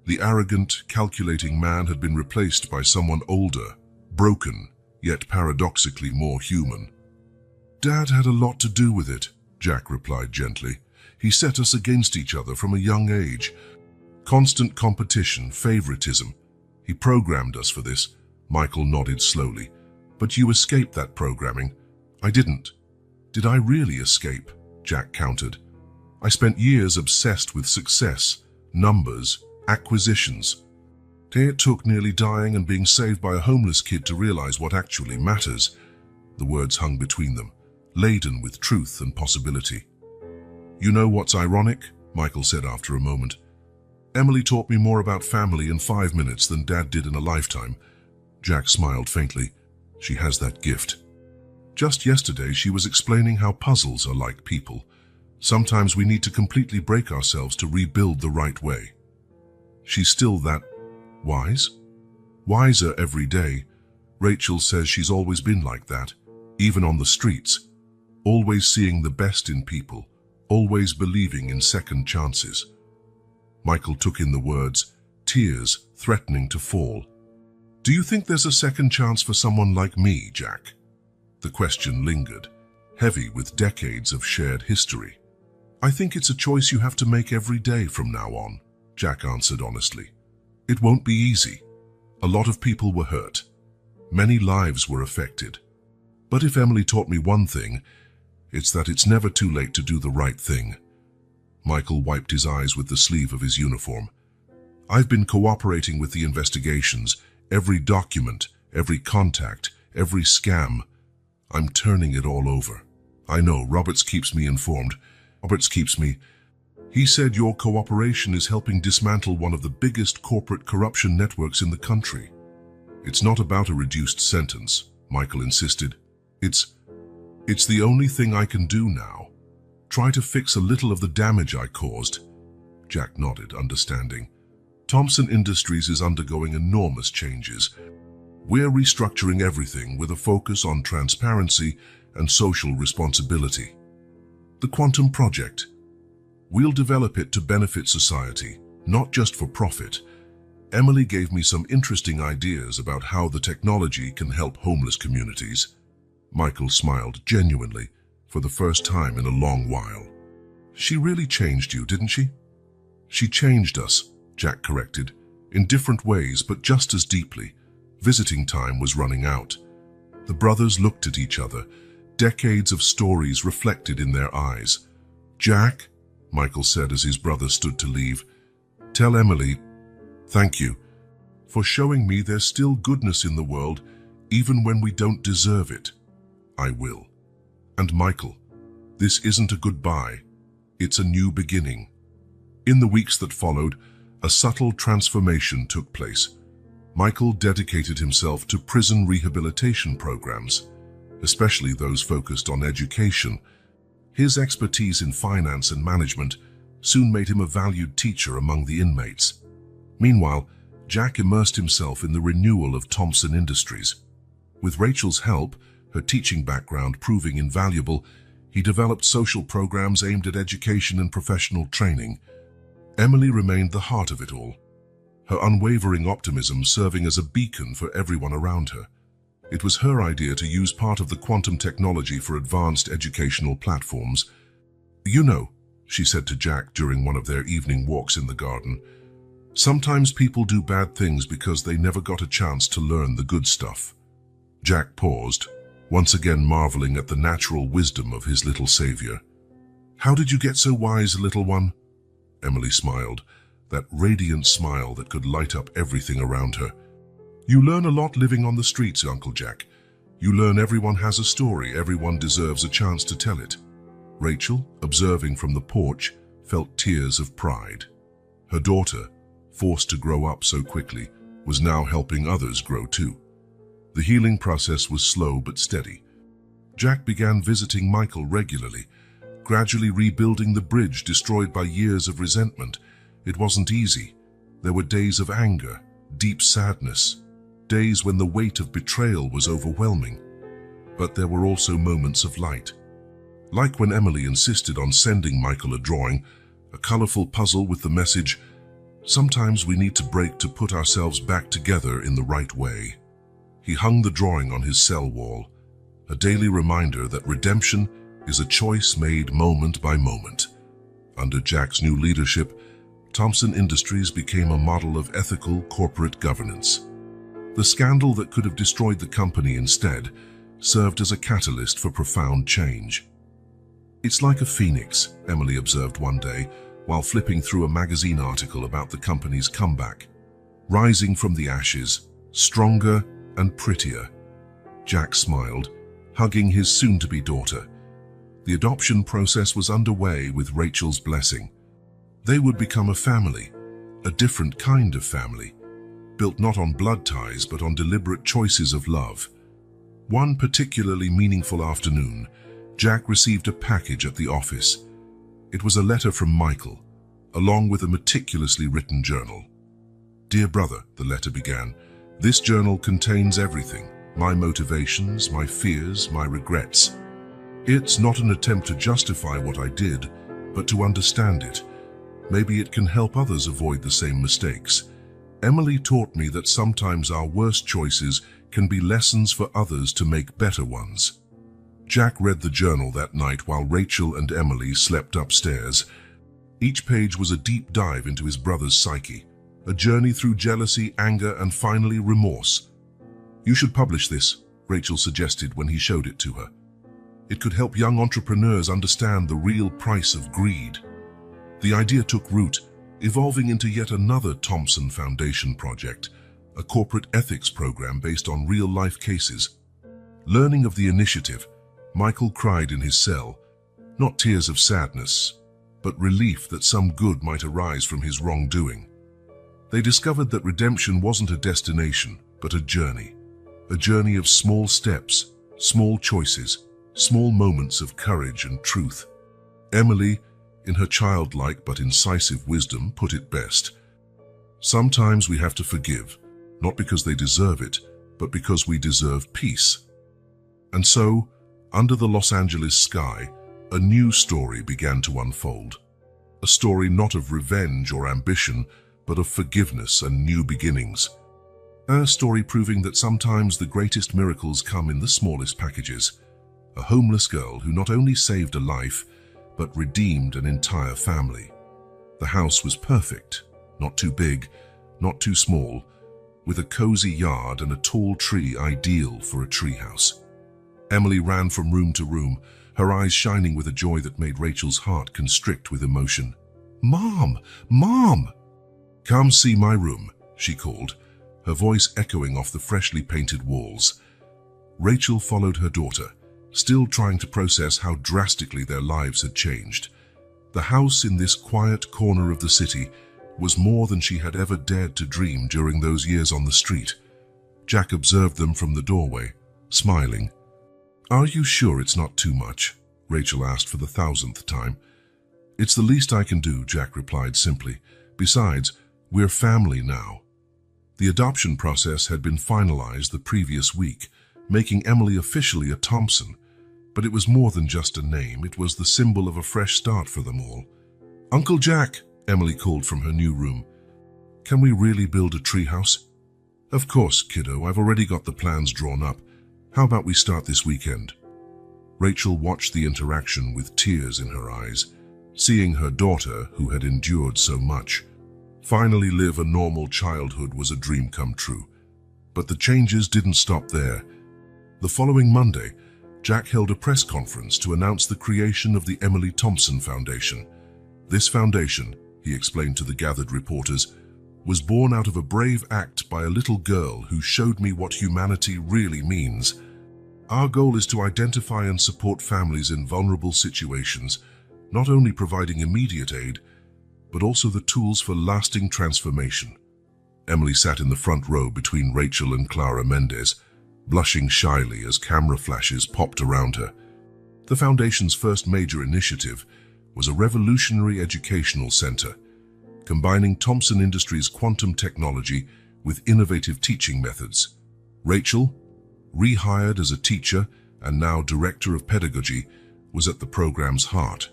The arrogant, calculating man had been replaced by someone older, broken, yet paradoxically more human. "Dad had a lot to do with it," Jack replied gently. "He set us against each other from a young age. Constant competition, favoritism. He programmed us for this." Michael nodded slowly. "But you escaped that programming. I didn't." "Did I really escape?" Jack countered. "I spent years obsessed with success, numbers, acquisitions. It took nearly dying and being saved by a homeless kid to realize what actually matters." The words hung between them, laden with truth and possibility. "You know what's ironic?" Michael said after a moment. "Emily taught me more about family in 5 minutes than Dad did in a lifetime." Jack smiled faintly. "She has that gift." Just yesterday, she was explaining how puzzles are like people. Sometimes we need to completely break ourselves to rebuild the right way. She's still that wise? Wiser every day. Rachel says she's always been like that, even on the streets. Always seeing the best in people, always believing in second chances. Michael took in the words, tears threatening to fall. "Do you think there's a second chance for someone like me, Jack?" The question lingered, heavy with decades of shared history. "I think it's a choice you have to make every day from now on," Jack answered honestly. "It won't be easy. A lot of people were hurt. Many lives were affected. But if Emily taught me one thing, it's that it's never too late to do the right thing." Michael wiped his eyes with the sleeve of his uniform. "I've been cooperating with the investigations, every document, every contact, every scam. I'm turning it all over. I know, Roberts keeps me informed. He said your cooperation is helping dismantle one of the biggest corporate corruption networks in the country." "It's not about a reduced sentence," Michael insisted. It's the only thing I can do now. Try to fix a little of the damage I caused." Jack nodded, understanding. Thompson Industries is undergoing enormous changes. We're restructuring everything with a focus on transparency and social responsibility. The Quantum Project. We'll develop it to benefit society, not just for profit. Emily gave me some interesting ideas about how the technology can help homeless communities. Michael smiled genuinely, for the first time in a long while. She really changed you, didn't she? She changed us, Jack corrected, in different ways but just as deeply. Visiting time was running out. The brothers looked at each other, decades of stories reflected in their eyes. Jack, Michael said as his brother stood to leave, tell Emily, thank you for showing me there's still goodness in the world, even when we don't deserve it. I will. And Michael, this isn't a goodbye, it's a new beginning. In the weeks that followed, a subtle transformation took place. Michael dedicated himself to prison rehabilitation programs, especially those focused on education. His expertise in finance and management soon made him a valued teacher among the inmates. Meanwhile, Jack immersed himself in the renewal of Thompson Industries. With Rachel's help, her teaching background proving invaluable, he developed social programs aimed at education and professional training. Emily remained the heart of it all, her unwavering optimism serving as a beacon for everyone around her. It was her idea to use part of the quantum technology for advanced educational platforms. You know, she said to Jack during one of their evening walks in the garden, sometimes people do bad things because they never got a chance to learn the good stuff. Jack paused, once again marveling at the natural wisdom of his little savior. How did you get so wise, little one? Emily smiled, that radiant smile that could light up everything around her. You learn a lot living on the streets, Uncle Jack. You learn everyone has a story, everyone deserves a chance to tell it. Rachel, observing from the porch, felt tears of pride. Her daughter, forced to grow up so quickly, was now helping others grow too. The healing process was slow but steady. Jack began visiting Michael regularly, gradually rebuilding the bridge destroyed by years of resentment. It wasn't easy. There were days of anger, deep sadness, days when the weight of betrayal was overwhelming. But there were also moments of light. Like when Emily insisted on sending Michael a drawing, a colorful puzzle with the message, sometimes we need to break to put ourselves back together in the right way. He hung the drawing on his cell wall, a daily reminder that redemption is a choice made moment by moment. Under Jack's new leadership, Thompson Industries became a model of ethical corporate governance. The scandal that could have destroyed the company instead served as a catalyst for profound change. It's like a phoenix, Emily observed one day while flipping through a magazine article about the company's comeback. Rising from the ashes, stronger and prettier. Jack smiled, hugging his soon-to-be daughter. The adoption process was underway with Rachel's blessing. They would become a family, a different kind of family, built not on blood ties but on deliberate choices of love. One particularly meaningful afternoon, Jack received a package at the office. It was a letter from Michael, along with a meticulously written journal. Dear brother, the letter began, this journal contains everything, my motivations, my fears, my regrets. It's not an attempt to justify what I did, but to understand it. Maybe it can help others avoid the same mistakes. Emily taught me that sometimes our worst choices can be lessons for others to make better ones. Jack read the journal that night while Rachel and Emily slept upstairs. Each page was a deep dive into his brother's psyche, a journey through jealousy, anger, and finally remorse. You should publish this, Rachel suggested when he showed it to her. It could help young entrepreneurs understand the real price of greed. The idea took root, evolving into yet another Thompson Foundation project, a corporate ethics program based on real-life cases. Learning of the initiative, Michael cried in his cell, not tears of sadness, but relief that some good might arise from his wrongdoing. They discovered that redemption wasn't a destination, but a journey of small steps, small choices, small moments of courage and truth. Emily, in her childlike but incisive wisdom, put it best. Sometimes we have to forgive, not because they deserve it, but because we deserve peace. And so, under the Los Angeles sky, a new story began to unfold. A story not of revenge or ambition, but of forgiveness and new beginnings. A story proving that sometimes the greatest miracles come in the smallest packages. A homeless girl who not only saved a life, but redeemed an entire family. The house was perfect, not too big, not too small, with a cozy yard and a tall tree ideal for a treehouse. Emily ran from room to room, her eyes shining with a joy that made Rachel's heart constrict with emotion. "Mom! Mom!" "Come see my room," she called, her voice echoing off the freshly painted walls. Rachel followed her daughter, still trying to process how drastically their lives had changed. The house in this quiet corner of the city was more than she had ever dared to dream during those years on the street. Jack observed them from the doorway, smiling. "Are you sure it's not too much?" Rachel asked for the 1,000th time. "It's the least I can do," Jack replied simply. "Besides, we're family now." The adoption process had been finalized the previous week, making Emily officially a Thompson. But it was more than just a name, it was the symbol of a fresh start for them all. "Uncle Jack," Emily called from her new room. "Can we really build a treehouse?" "Of course, kiddo, I've already got the plans drawn up. How about we start this weekend?" Rachel watched the interaction with tears in her eyes, seeing her daughter, who had endured so much, finally live a normal childhood was a dream come true. But the changes didn't stop there. The following Monday, Jack held a press conference to announce the creation of the Emily Thompson Foundation. This foundation, he explained to the gathered reporters, was born out of a brave act by a little girl who showed me what humanity really means. Our goal is to identify and support families in vulnerable situations, not only providing immediate aid, but also the tools for lasting transformation. Emily sat in the front row between Rachel and Clara Mendez, blushing shyly as camera flashes popped around her. The Foundation's first major initiative was a revolutionary educational center, combining Thompson Industries' quantum technology with innovative teaching methods. Rachel, rehired as a teacher and now director of pedagogy, was at the program's heart.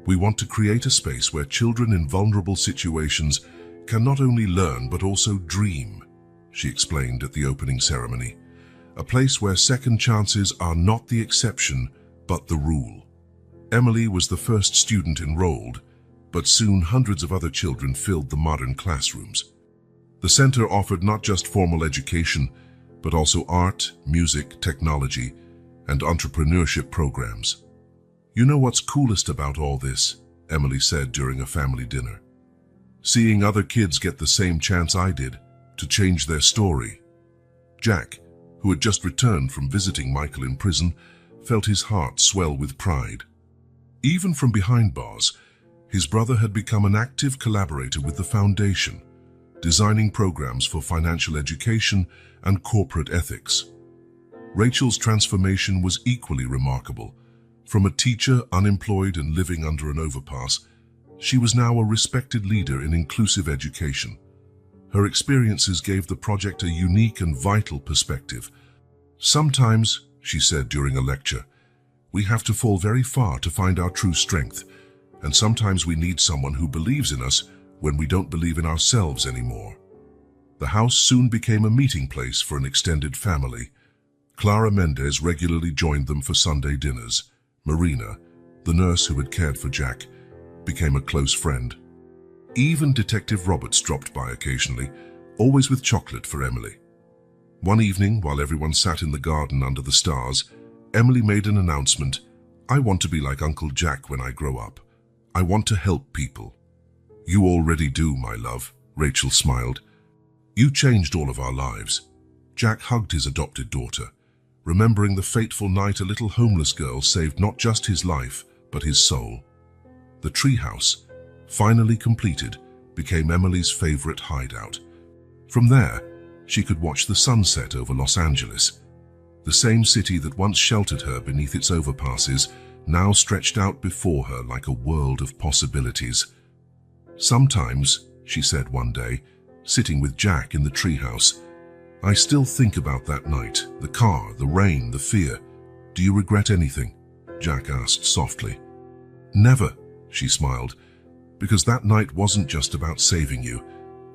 "We want to create a space where children in vulnerable situations can not only learn but also dream," she explained at the opening ceremony. "A place where second chances are not the exception, but the rule." Emily was the first student enrolled, but soon hundreds of other children filled the modern classrooms. The center offered not just formal education, but also art, music, technology, and entrepreneurship programs. "You know what's coolest about all this?" Emily said during a family dinner. "Seeing other kids get the same chance I did to change their story." Jack, who had just returned from visiting Michael in prison, felt his heart swell with pride. Even from behind bars, his brother had become an active collaborator with the foundation, designing programs for financial education and corporate ethics. Rachel's transformation was equally remarkable. From a teacher unemployed and living under an overpass, she was now a respected leader in inclusive education. Her experiences gave the project a unique and vital perspective. "Sometimes," she said during a lecture, "we have to fall very far to find our true strength, and sometimes we need someone who believes in us when we don't believe in ourselves anymore." The house soon became a meeting place for an extended family. Clara Mendez regularly joined them for Sunday dinners. Marina, the nurse who had cared for Jack, became a close friend. Even Detective Roberts dropped by occasionally, always with chocolate for Emily. One evening, while everyone sat in the garden under the stars, Emily made an announcement. "I want to be like Uncle Jack when I grow up. I want to help people." "You already do, my love," Rachel smiled. "You changed all of our lives." Jack hugged his adopted daughter, remembering the fateful night a little homeless girl saved not just his life, but his soul. The treehouse, finally completed, became Emily's favorite hideout. From there, she could watch the sunset over Los Angeles. The same city that once sheltered her beneath its overpasses now stretched out before her like a world of possibilities. "Sometimes," she said one day, sitting with Jack in the treehouse. "I still think about that night, the car, the rain, the fear. Do you regret anything?" Jack asked softly. "Never," she smiled, "because that night wasn't just about saving you.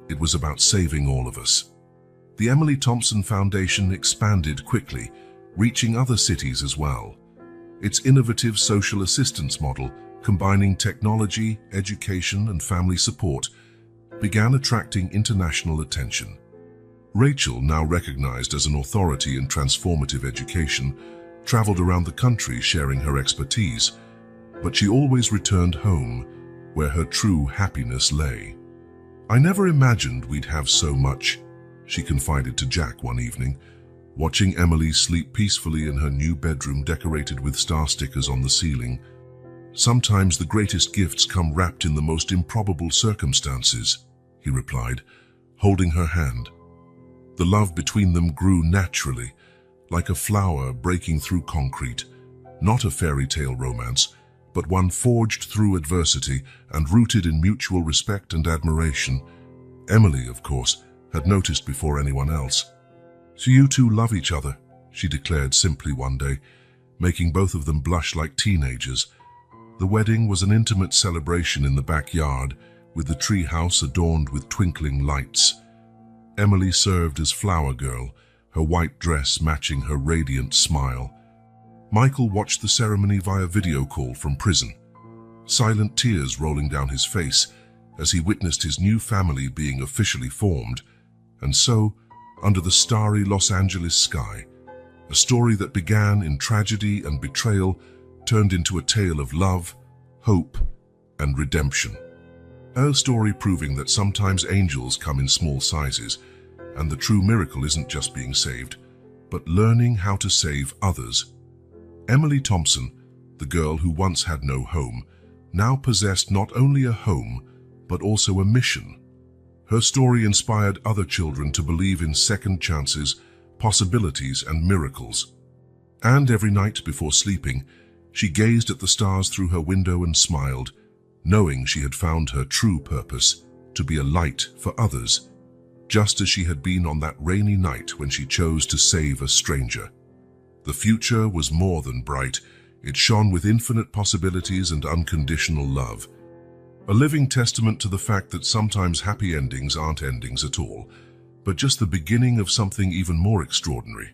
It was about saving all of us." The Emily Thompson Foundation expanded quickly, reaching other cities as well. Its innovative social assistance model, combining technology, education, and family support, began attracting international attention. Rachel, now recognized as an authority in transformative education, traveled around the country sharing her expertise, but she always returned home, where her true happiness lay. "I never imagined we'd have so much," she confided to Jack one evening, watching Emily sleep peacefully in her new bedroom decorated with star stickers on the ceiling. "Sometimes the greatest gifts come wrapped in the most improbable circumstances," he replied, holding her hand. The love between them grew naturally, like a flower breaking through concrete, not a fairy tale romance, but one forged through adversity and rooted in mutual respect and admiration. Emily, of course, had noticed before anyone else. "So you two love each other," she declared simply one day, making both of them blush like teenagers. The wedding was an intimate celebration in the backyard, with the treehouse adorned with twinkling lights. Emily served as flower girl, her white dress matching her radiant smile. Michael watched the ceremony via video call from prison, silent tears rolling down his face as he witnessed his new family being officially formed. And so, under the starry Los Angeles sky, a story that began in tragedy and betrayal turned into a tale of love, hope, and redemption. Her story proving that sometimes angels come in small sizes, and the true miracle isn't just being saved, but learning how to save others. Emily Thompson, the girl who once had no home, now possessed not only a home, but also a mission. Her story inspired other children to believe in second chances, possibilities, and miracles. And every night before sleeping, she gazed at the stars through her window and smiled, knowing she had found her true purpose, to be a light for others, just as she had been on that rainy night when she chose to save a stranger. The future was more than bright. It shone with infinite possibilities and unconditional love. A living testament to the fact that sometimes happy endings aren't endings at all, but just the beginning of something even more extraordinary.